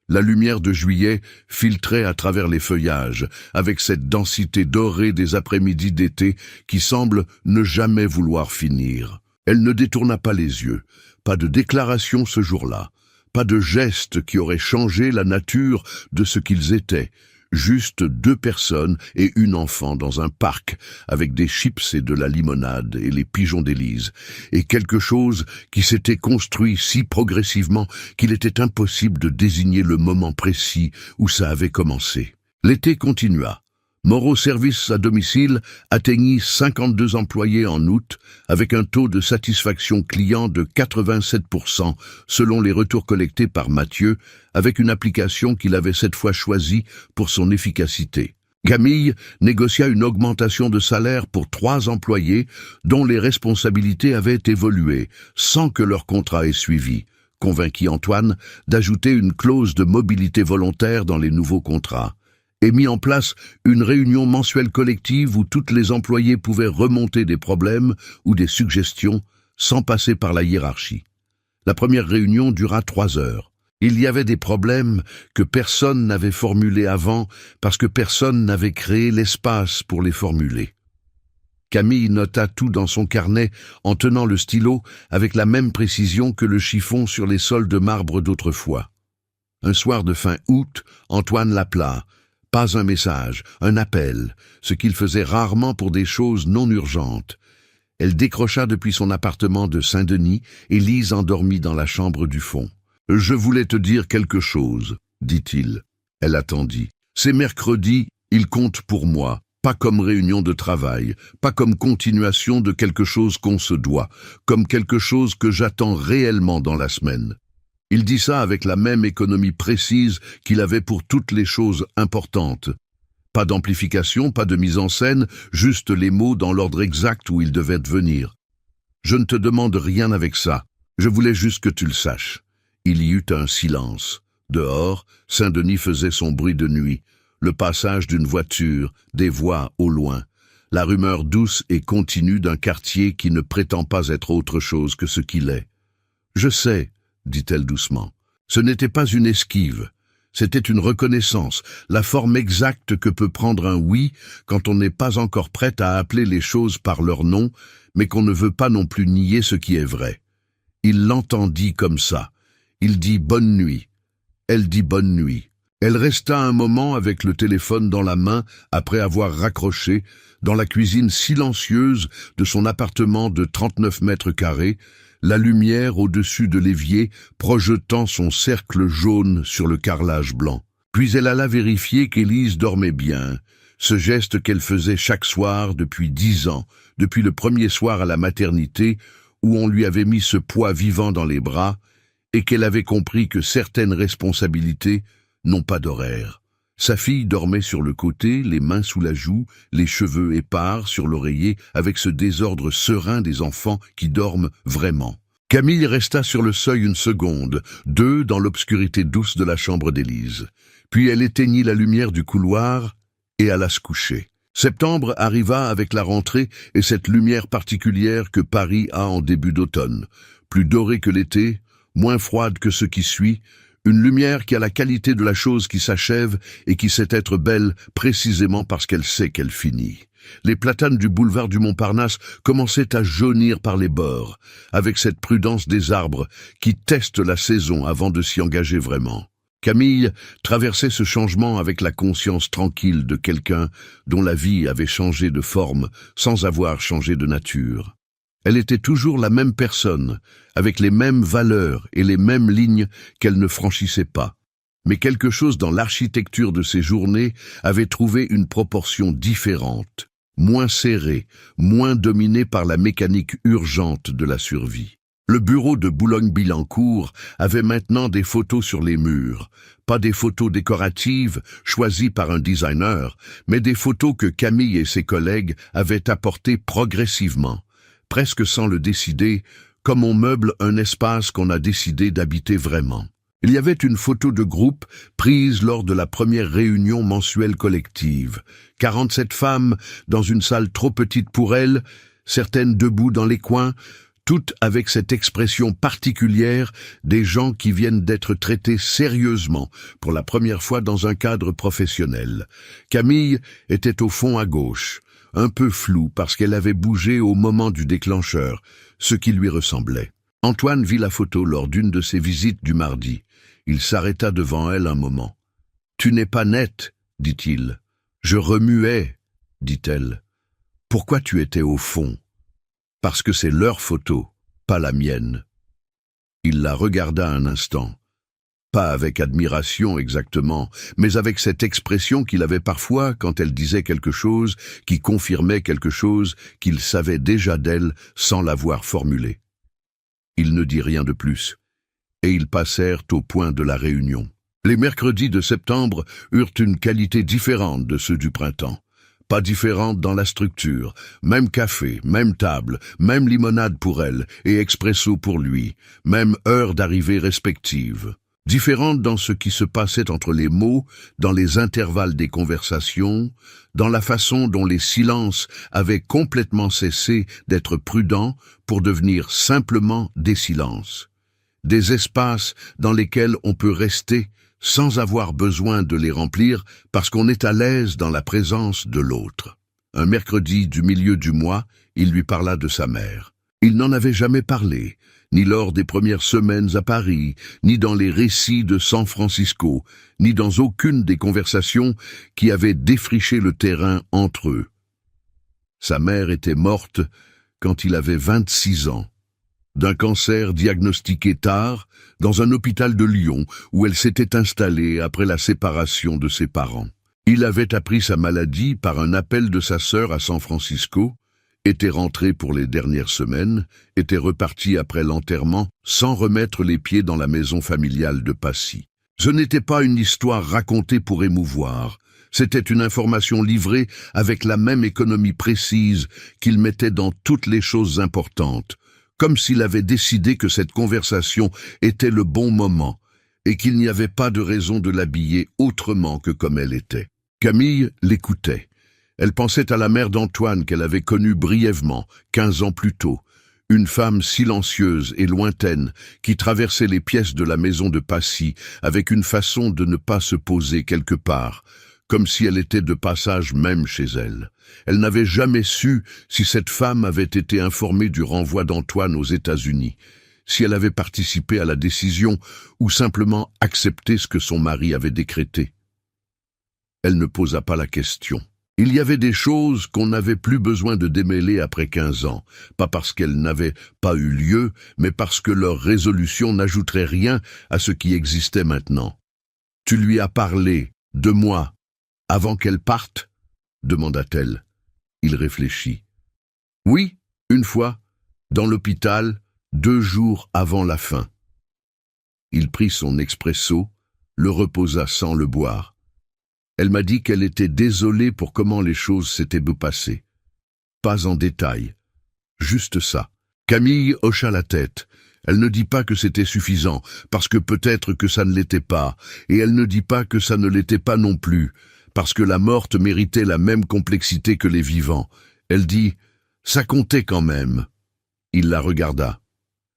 La lumière de juillet filtrait à travers les feuillages, avec cette densité dorée des après-midi d'été qui semble ne jamais vouloir finir. Elle ne détourna pas les yeux, pas de déclaration ce jour-là, pas de geste qui aurait changé la nature de ce qu'ils étaient. Juste 2 personnes et une enfant dans un parc, avec des chips et de la limonade et les pigeons d'Élise, et quelque chose qui s'était construit si progressivement qu'il était impossible de désigner le moment précis où ça avait commencé. L'été continua. Moreau Service à domicile atteignit 52 employés en août, avec un taux de satisfaction client de 87% selon les retours collectés par Mathieu, avec une application qu'il avait cette fois choisie pour son efficacité. Camille négocia une augmentation de salaire pour 3 employés dont les responsabilités avaient évolué, sans que leur contrat ait suivi, convainquit Antoine d'ajouter une clause de mobilité volontaire dans les nouveaux contrats, et mis en place une réunion mensuelle collective où toutes les employés pouvaient remonter des problèmes ou des suggestions sans passer par la hiérarchie. La première réunion dura 3 heures. Il y avait des problèmes que personne n'avait formulés avant parce que personne n'avait créé l'espace pour les formuler. Camille nota tout dans son carnet en tenant le stylo avec la même précision que le chiffon sur les sols de marbre d'autrefois. Un soir de fin août, Antoine l'appela. Pas un message, un appel, ce qu'il faisait rarement pour des choses non urgentes. Elle décrocha depuis son appartement de Saint-Denis et Lise endormie dans la chambre du fond. « Je voulais te dire quelque chose, » dit-il. Elle attendit. « C'est mercredi, il compte pour moi, pas comme réunion de travail, pas comme continuation de quelque chose qu'on se doit, comme quelque chose que j'attends réellement dans la semaine. » Il dit ça avec la même économie précise qu'il avait pour toutes les choses importantes. Pas d'amplification, pas de mise en scène, juste les mots dans l'ordre exact où ils devaient venir. Je ne te demande rien avec ça, je voulais juste que tu le saches. Il y eut un silence. Dehors, Saint-Denis faisait son bruit de nuit, le passage d'une voiture, des voix au loin, la rumeur douce et continue d'un quartier qui ne prétend pas être autre chose que ce qu'il est. Je sais, dit-elle doucement. Ce n'était pas une esquive, c'était une reconnaissance, la forme exacte que peut prendre un oui quand on n'est pas encore prêt à appeler les choses par leur nom, mais qu'on ne veut pas non plus nier ce qui est vrai. Il l'entendit comme ça. Il dit bonne nuit. Elle dit bonne nuit. Elle resta un moment avec le téléphone dans la main après avoir raccroché dans la cuisine silencieuse de son appartement de 39 mètres carrés, la lumière au-dessus de l'évier projetant son cercle jaune sur le carrelage blanc. Puis elle alla vérifier qu'Élise dormait bien, ce geste qu'elle faisait chaque soir depuis 10 ans, depuis le premier soir à la maternité où on lui avait mis ce poids vivant dans les bras et qu'elle avait compris que certaines responsabilités n'ont pas d'horaire. Sa fille dormait sur le côté, les mains sous la joue, les cheveux épars sur l'oreiller, avec ce désordre serein des enfants qui dorment vraiment. Camille resta sur le seuil une seconde, 2 dans l'obscurité douce de la chambre d'Élise. Puis elle éteignit la lumière du couloir et alla se coucher. Septembre arriva avec la rentrée et cette lumière particulière que Paris a en début d'automne. Plus dorée que l'été, moins froide que ce qui suit, une lumière qui a la qualité de la chose qui s'achève et qui sait être belle précisément parce qu'elle sait qu'elle finit. Les platanes du boulevard du Montparnasse commençaient à jaunir par les bords, avec cette prudence des arbres qui testent la saison avant de s'y engager vraiment. Camille traversait ce changement avec la conscience tranquille de quelqu'un dont la vie avait changé de forme sans avoir changé de nature. Elle était toujours la même personne, avec les mêmes valeurs et les mêmes lignes qu'elle ne franchissait pas. Mais quelque chose dans l'architecture de ses journées avait trouvé une proportion différente, moins serrée, moins dominée par la mécanique urgente de la survie. Le bureau de Boulogne-Billancourt avait maintenant des photos sur les murs, pas des photos décoratives choisies par un designer, mais des photos que Camille et ses collègues avaient apportées progressivement, presque sans le décider, comme on meuble un espace qu'on a décidé d'habiter vraiment. Il y avait une photo de groupe prise lors de la première réunion mensuelle collective. 47 femmes dans une salle trop petite pour elles, certaines debout dans les coins, toutes avec cette expression particulière des gens qui viennent d'être traités sérieusement pour la première fois dans un cadre professionnel. Camille était au fond à gauche, un peu floue parce qu'elle avait bougé au moment du déclencheur, ce qui lui ressemblait. Antoine vit la photo lors d'une de ses visites du mardi. Il s'arrêta devant elle un moment. « Tu n'es pas nette, dit-il. Je remuais, dit-elle. Pourquoi tu étais au fond ? Parce que c'est leur photo, pas la mienne. » Il la regarda un instant. Pas avec admiration exactement, mais avec cette expression qu'il avait parfois quand elle disait quelque chose qui confirmait quelque chose qu'il savait déjà d'elle sans l'avoir formulé. Il ne dit rien de plus, et ils passèrent au point de la réunion. Les mercredis de septembre eurent une qualité différente de ceux du printemps. Pas différente dans la structure, même café, même table, même limonade pour elle et expresso pour lui, même heure d'arrivée respective. Différente dans ce qui se passait entre les mots, dans les intervalles des conversations, dans la façon dont les silences avaient complètement cessé d'être prudents pour devenir simplement des silences. Des espaces dans lesquels on peut rester sans avoir besoin de les remplir parce qu'on est à l'aise dans la présence de l'autre. Un mercredi du milieu du mois, il lui parla de sa mère. Il n'en avait jamais parlé, ni lors des premières semaines à Paris, ni dans les récits de San Francisco, ni dans aucune des conversations qui avaient défriché le terrain entre eux. Sa mère était morte quand il avait 26 ans. D'un cancer diagnostiqué tard, dans un hôpital de Lyon où elle s'était installée après la séparation de ses parents. Il avait appris sa maladie par un appel de sa sœur à San Francisco, était rentré pour les dernières semaines, était reparti après l'enterrement sans remettre les pieds dans la maison familiale de Passy. Ce n'était pas une histoire racontée pour émouvoir, c'était une information livrée avec la même économie précise qu'il mettait dans toutes les choses importantes, comme s'il avait décidé que cette conversation était le bon moment et qu'il n'y avait pas de raison de l'habiller autrement que comme elle était. Camille l'écoutait. Elle pensait à la mère d'Antoine qu'elle avait connue brièvement, 15 ans plus tôt, une femme silencieuse et lointaine qui traversait les pièces de la maison de Passy avec une façon de ne pas se poser quelque part, comme si elle était de passage même chez elle. Elle n'avait jamais su si cette femme avait été informée du renvoi d'Antoine aux États-Unis, si elle avait participé à la décision ou simplement accepté ce que son mari avait décrété. Elle ne posa pas la question. Il y avait des choses qu'on n'avait plus besoin de démêler après 15 ans, pas parce qu'elles n'avaient pas eu lieu, mais parce que leur résolution n'ajouterait rien à ce qui existait maintenant. « Tu lui as parlé, de moi, avant qu'elle parte ?» demanda-t-elle. Il réfléchit. « Oui, une fois, dans l'hôpital, 2 jours avant la fin. » Il prit son expresso, le reposa sans le boire. Elle m'a dit qu'elle était désolée pour comment les choses s'étaient passées. Pas en détail. Juste ça. Camille hocha la tête. Elle ne dit pas que c'était suffisant, parce que peut-être que ça ne l'était pas, et elle ne dit pas que ça ne l'était pas non plus, parce que la morte méritait la même complexité que les vivants. Elle dit « ça comptait quand même ». Il la regarda.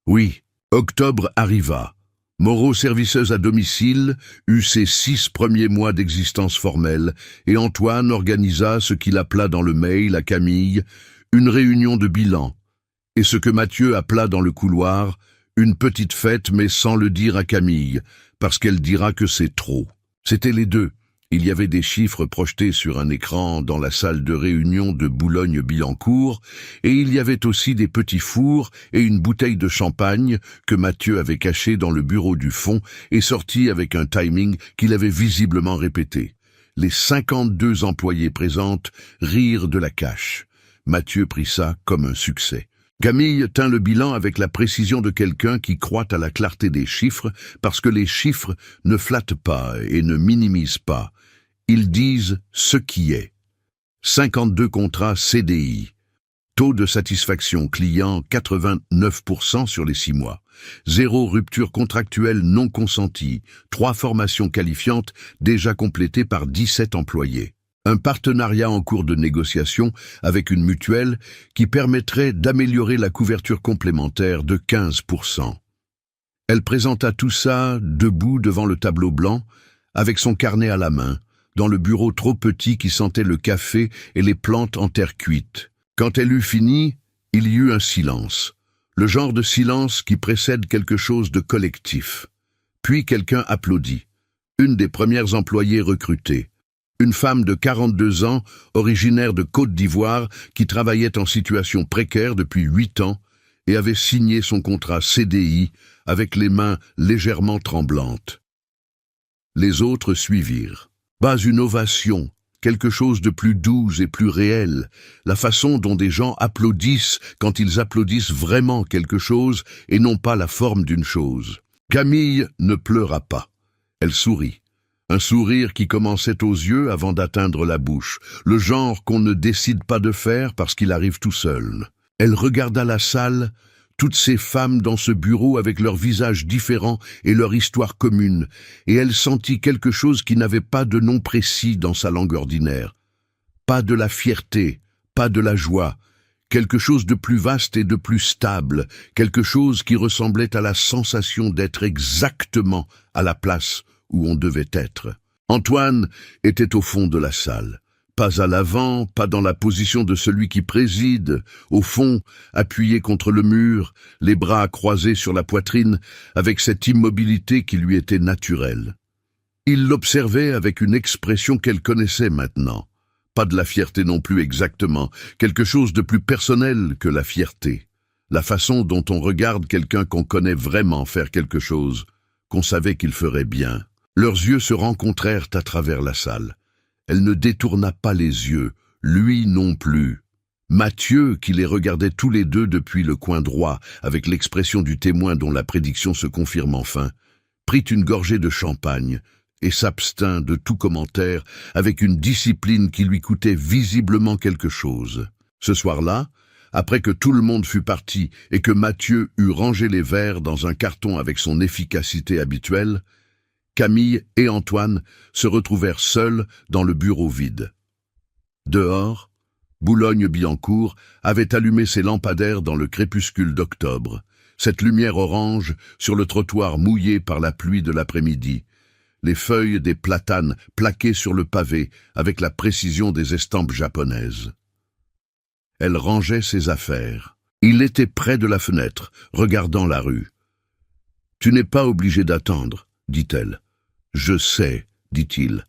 Oui, octobre arriva. Moreau, serviceuse à domicile, eut ses 6 premiers mois d'existence formelle, et Antoine organisa ce qu'il appela dans le mail à Camille une réunion de bilan, et ce que Mathieu appela dans le couloir une petite fête mais sans le dire à Camille, parce qu'elle dira que c'est trop. C'étaient les deux. Il y avait des chiffres projetés sur un écran dans la salle de réunion de Boulogne-Billancourt, et il y avait aussi des petits fours et une bouteille de champagne que Mathieu avait cachée dans le bureau du fond et sorti avec un timing qu'il avait visiblement répété. Les 52 employés présentes rirent de la cache. Mathieu prit ça comme un succès. Camille tint le bilan avec la précision de quelqu'un qui croit à la clarté des chiffres, parce que les chiffres ne flattent pas et ne minimisent pas. Ils disent ce qui est. 52 contrats CDI, Taux de satisfaction client 89% sur les 6 mois. 0 rupture contractuelle non consentie. 3 formations qualifiantes déjà complétées par 17 employés. Un partenariat en cours de négociation avec une mutuelle qui permettrait d'améliorer la couverture complémentaire de 15%. Elle présenta tout ça debout devant le tableau blanc, avec son carnet à la main, dans le bureau trop petit qui sentait le café et les plantes en terre cuite. Quand elle eut fini, il y eut un silence, le genre de silence qui précède quelque chose de collectif. Puis quelqu'un applaudit. Une des premières employées recrutées. Une femme de 42 ans, originaire de Côte d'Ivoire, qui travaillait en situation précaire depuis 8 ans et avait signé son contrat CDI avec les mains légèrement tremblantes. Les autres suivirent. Pas une ovation, quelque chose de plus doux et plus réel, la façon dont des gens applaudissent quand ils applaudissent vraiment quelque chose et non pas la forme d'une chose. Camille ne pleura pas. Elle sourit. Un sourire qui commençait aux yeux avant d'atteindre la bouche, le genre qu'on ne décide pas de faire parce qu'il arrive tout seul. Elle regarda la salle, toutes ces femmes dans ce bureau avec leurs visages différents et leur histoire commune, et elle sentit quelque chose qui n'avait pas de nom précis dans sa langue ordinaire. Pas de la fierté, pas de la joie, quelque chose de plus vaste et de plus stable, quelque chose qui ressemblait à la sensation d'être exactement à la place où on devait être. Antoine était au fond de la salle. Pas à l'avant, pas dans la position de celui qui préside, au fond, appuyé contre le mur, les bras croisés sur la poitrine, avec cette immobilité qui lui était naturelle. Il l'observait avec une expression qu'elle connaissait maintenant. Pas de la fierté non plus exactement, quelque chose de plus personnel que la fierté. La façon dont on regarde quelqu'un qu'on connaît vraiment faire quelque chose, qu'on savait qu'il ferait bien. Leurs yeux se rencontrèrent à travers la salle. Elle ne détourna pas les yeux, lui non plus. Mathieu, qui les regardait tous les deux depuis le coin droit, avec l'expression du témoin dont la prédiction se confirme enfin, prit une gorgée de champagne et s'abstint de tout commentaire avec une discipline qui lui coûtait visiblement quelque chose. Ce soir-là, après que tout le monde fut parti et que Mathieu eut rangé les verres dans un carton avec son efficacité habituelle, Camille et Antoine se retrouvèrent seuls dans le bureau vide. Dehors, Boulogne-Billancourt avait allumé ses lampadaires dans le crépuscule d'octobre, cette lumière orange sur le trottoir mouillé par la pluie de l'après-midi, les feuilles des platanes plaquées sur le pavé avec la précision des estampes japonaises. Elle rangeait ses affaires. Il était près de la fenêtre, regardant la rue. « Tu n'es pas obligé d'attendre, » dit-elle. « Je sais, » dit-il.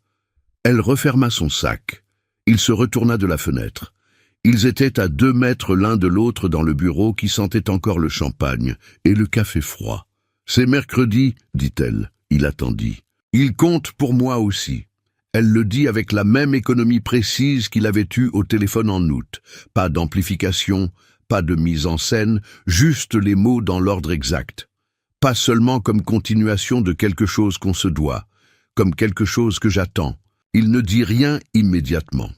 Elle referma son sac. Il se retourna de la fenêtre. Ils étaient à 2 mètres l'un de l'autre dans le bureau qui sentait encore le champagne et le café froid. « C'est mercredi, » dit-elle. Il attendit. « Il compte pour moi aussi. » Elle le dit avec la même économie précise qu'il avait eue au téléphone en août. Pas d'amplification, pas de mise en scène, juste les mots dans l'ordre exact. Pas seulement comme continuation de quelque chose qu'on se doit, comme quelque chose que j'attends. Il ne dit rien immédiatement.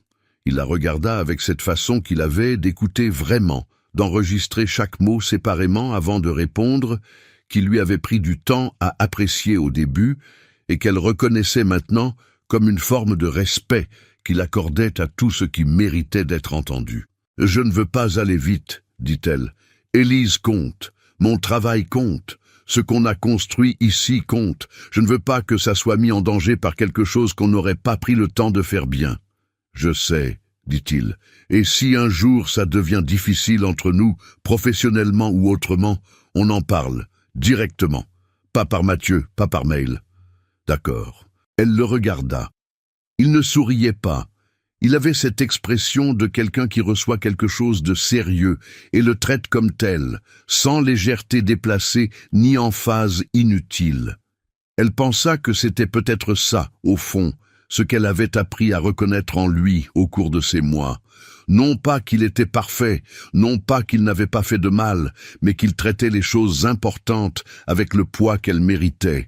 Il la regarda avec cette façon qu'il avait d'écouter vraiment, d'enregistrer chaque mot séparément avant de répondre, qui lui avait pris du temps à apprécier au début et qu'elle reconnaissait maintenant comme une forme de respect qu'il accordait à tout ce qui méritait d'être entendu. « Je ne veux pas aller vite, » dit-elle. « Élise compte, mon travail compte. Ce qu'on a construit ici compte. Je ne veux pas que ça soit mis en danger par quelque chose qu'on n'aurait pas pris le temps de faire bien. »« Je sais, » dit-il. « Et si un jour ça devient difficile entre nous, professionnellement ou autrement, on en parle, directement. Pas par Mathieu, pas par mail. » « D'accord. » Elle le regarda. Il ne souriait pas. Il avait cette expression de quelqu'un qui reçoit quelque chose de sérieux et le traite comme tel, sans légèreté déplacée ni emphase inutile. Elle pensa que c'était peut-être ça, au fond, ce qu'elle avait appris à reconnaître en lui au cours de ces mois. Non pas qu'il était parfait, non pas qu'il n'avait pas fait de mal, mais qu'il traitait les choses importantes avec le poids qu'elles méritaient,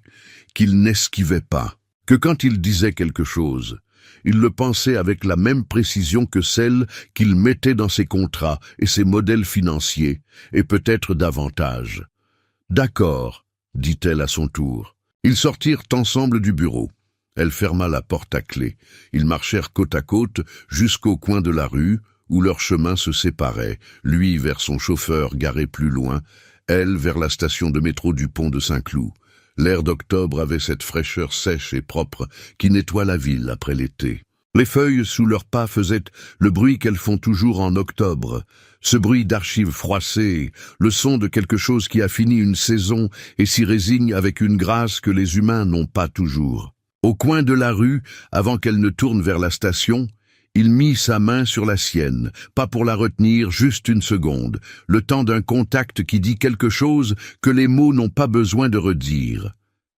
qu'il n'esquivait pas. Que quand il disait quelque chose, Il le pensait avec la même précision que celle qu'il mettait dans ses contrats et ses modèles financiers, et peut-être davantage. « D'accord, » dit-elle à son tour. Ils sortirent ensemble du bureau. Elle ferma la porte à clé. Ils marchèrent côte à côte jusqu'au coin de la rue, où leurs chemins se séparaient, lui vers son chauffeur garé plus loin, elle vers la station de métro du pont de Saint-Cloud. L'air d'octobre avait cette fraîcheur sèche et propre qui nettoie la ville après l'été. Les feuilles sous leurs pas faisaient le bruit qu'elles font toujours en octobre, ce bruit d'archives froissées, le son de quelque chose qui a fini une saison et s'y résigne avec une grâce que les humains n'ont pas toujours. Au coin de la rue, avant qu'elle ne tourne vers la station, il mit sa main sur la sienne, pas pour la retenir, juste une seconde, le temps d'un contact qui dit quelque chose que les mots n'ont pas besoin de redire.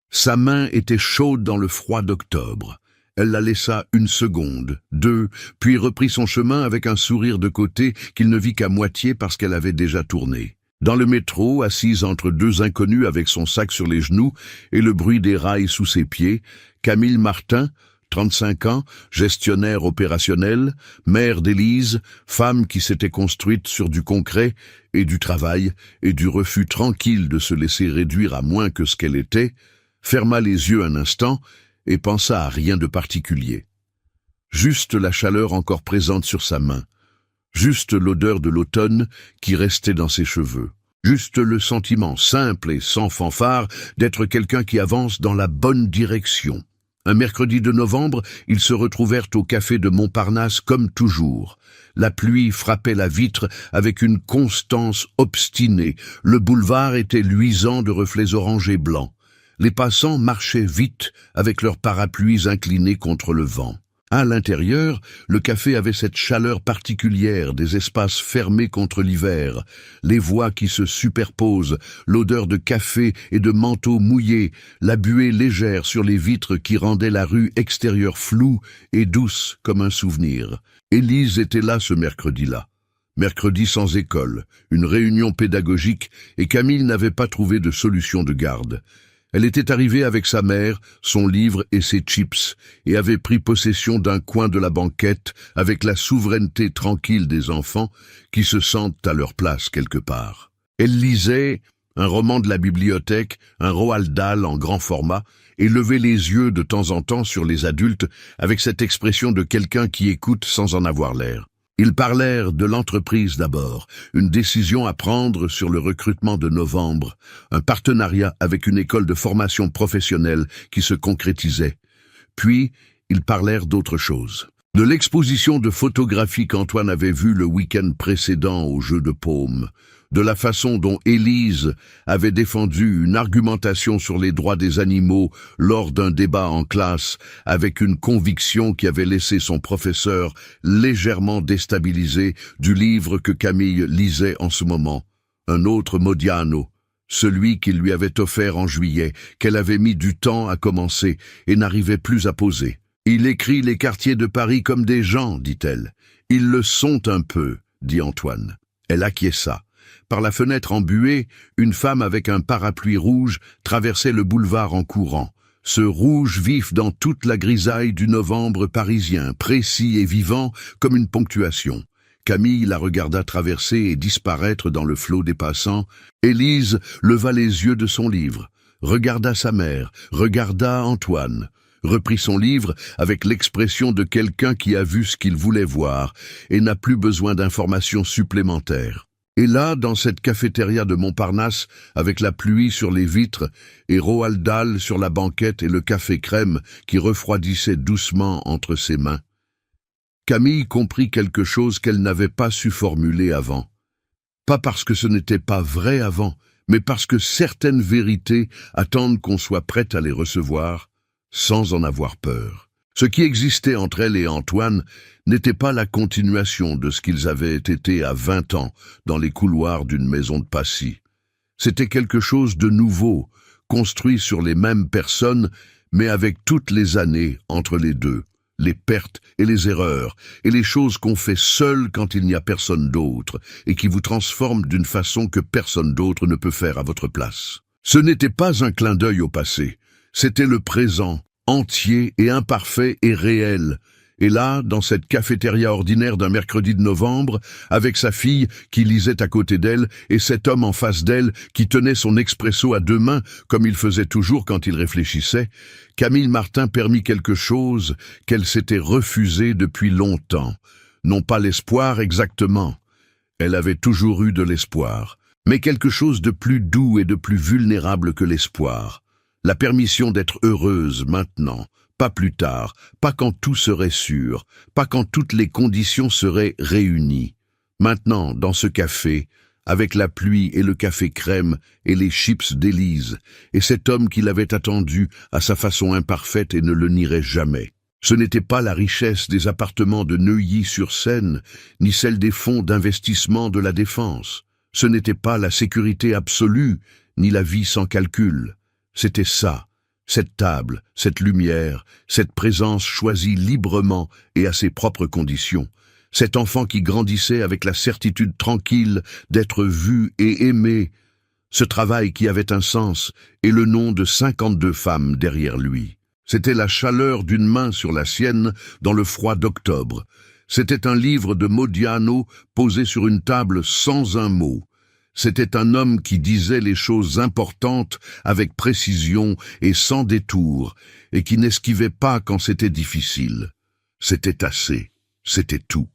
Sa main était chaude dans le froid d'octobre. Elle la laissa une seconde, deux, puis reprit son chemin avec un sourire de côté qu'il ne vit qu'à moitié parce qu'elle avait déjà tourné. Dans le métro, assise entre deux inconnus avec son sac sur les genoux et le bruit des rails sous ses pieds, Camille Martin, 35 ans, gestionnaire opérationnel, mère d'Élise, femme qui s'était construite sur du concret et du travail et du refus tranquille de se laisser réduire à moins que ce qu'elle était, ferma les yeux un instant et pensa à rien de particulier. Juste la chaleur encore présente sur sa main, juste l'odeur de l'automne qui restait dans ses cheveux, juste le sentiment simple et sans fanfare d'être quelqu'un qui avance dans la bonne direction. Un mercredi de novembre, ils se retrouvèrent au café de Montparnasse comme toujours. La pluie frappait la vitre avec une constance obstinée. Le boulevard était luisant de reflets orange et blancs. Les passants marchaient vite avec leurs parapluies inclinés contre le vent. À l'intérieur, le café avait cette chaleur particulière des espaces fermés contre l'hiver, les voix qui se superposent, l'odeur de café et de manteaux mouillés, la buée légère sur les vitres qui rendait la rue extérieure floue et douce comme un souvenir. Élise était là ce mercredi-là. Mercredi sans école, une réunion pédagogique, et Camille n'avait pas trouvé de solution de garde. Elle était arrivée avec sa mère, son livre et ses chips, et avait pris possession d'un coin de la banquette avec la souveraineté tranquille des enfants qui se sentent à leur place quelque part. Elle lisait un roman de la bibliothèque, un Roald Dahl en grand format, et levait les yeux de temps en temps sur les adultes avec cette expression de quelqu'un qui écoute sans en avoir l'air. Ils parlèrent de l'entreprise d'abord, une décision à prendre sur le recrutement de novembre, un partenariat avec une école de formation professionnelle qui se concrétisait. Puis, ils parlèrent d'autre chose. De l'exposition de photographie qu'Antoine avait vue le week-end précédent au Jeu de Paume, de la façon dont Élise avait défendu une argumentation sur les droits des animaux lors d'un débat en classe avec une conviction qui avait laissé son professeur légèrement déstabilisé du livre que Camille lisait en ce moment, un autre Modiano, celui qu'il lui avait offert en juillet, qu'elle avait mis du temps à commencer et n'arrivait plus à poser. « Il écrit les quartiers de Paris comme des gens, dit-elle. Ils le sont un peu, dit Antoine. Elle acquiesça. Par la fenêtre embuée, une femme avec un parapluie rouge traversait le boulevard en courant. Ce rouge vif dans toute la grisaille du novembre parisien, précis et vivant comme une ponctuation. Camille la regarda traverser et disparaître dans le flot des passants. Élise leva les yeux de son livre, regarda sa mère, regarda Antoine, reprit son livre avec l'expression de quelqu'un qui a vu ce qu'il voulait voir et n'a plus besoin d'informations supplémentaires. Et là, dans cette cafétéria de Montparnasse, avec la pluie sur les vitres et Roald Dahl sur la banquette et le café crème qui refroidissait doucement entre ses mains, Camille comprit quelque chose qu'elle n'avait pas su formuler avant. Pas parce que ce n'était pas vrai avant, mais parce que certaines vérités attendent qu'on soit prête à les recevoir sans en avoir peur. Ce qui existait entre elle et Antoine n'était pas la continuation de ce qu'ils avaient été à 20 ans dans les couloirs d'une maison de Passy. C'était quelque chose de nouveau, construit sur les mêmes personnes, mais avec toutes les années entre les deux, les pertes et les erreurs, et les choses qu'on fait seul quand il n'y a personne d'autre, et qui vous transforment d'une façon que personne d'autre ne peut faire à votre place. Ce n'était pas un clin d'œil au passé, c'était le présent, entier et imparfait et réel, Et là, dans cette cafétéria ordinaire d'un mercredi de novembre, avec sa fille qui lisait à côté d'elle et cet homme en face d'elle qui tenait son expresso à deux mains, comme il faisait toujours quand il réfléchissait, Camille Martin permit quelque chose qu'elle s'était refusé depuis longtemps. Non pas l'espoir exactement. Elle avait toujours eu de l'espoir, mais quelque chose de plus doux et de plus vulnérable que l'espoir. La permission d'être heureuse maintenant, pas plus tard, pas quand tout serait sûr, pas quand toutes les conditions seraient réunies. Maintenant, dans ce café, avec la pluie et le café crème et les chips d'Élise, et cet homme qui l'avait attendu à sa façon imparfaite et ne le nierait jamais. Ce n'était pas la richesse des appartements de Neuilly-sur-Seine, ni celle des fonds d'investissement de la Défense. Ce n'était pas la sécurité absolue, ni la vie sans calcul. C'était ça, cette table, cette lumière, cette présence choisie librement et à ses propres conditions. Cet enfant qui grandissait avec la certitude tranquille d'être vu et aimé. Ce travail qui avait un sens et le nom de 52 femmes derrière lui. C'était la chaleur d'une main sur la sienne dans le froid d'octobre. C'était un livre de Modiano posé sur une table sans un mot. C'était un homme qui disait les choses importantes avec précision et sans détour, et qui n'esquivait pas quand c'était difficile. C'était assez, c'était tout,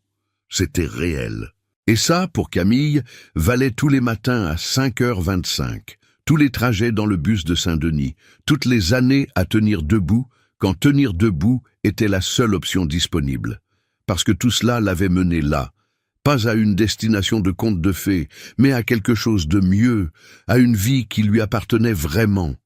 c'était réel. Et ça, pour Camille, valait tous les matins à 5h25. Tous les trajets dans le bus de Saint-Denis, toutes les années à tenir debout, quand tenir debout était la seule option disponible. Parce que tout cela l'avait mené là, pas à une destination de conte de fées, mais à quelque chose de mieux, à une vie qui lui appartenait vraiment.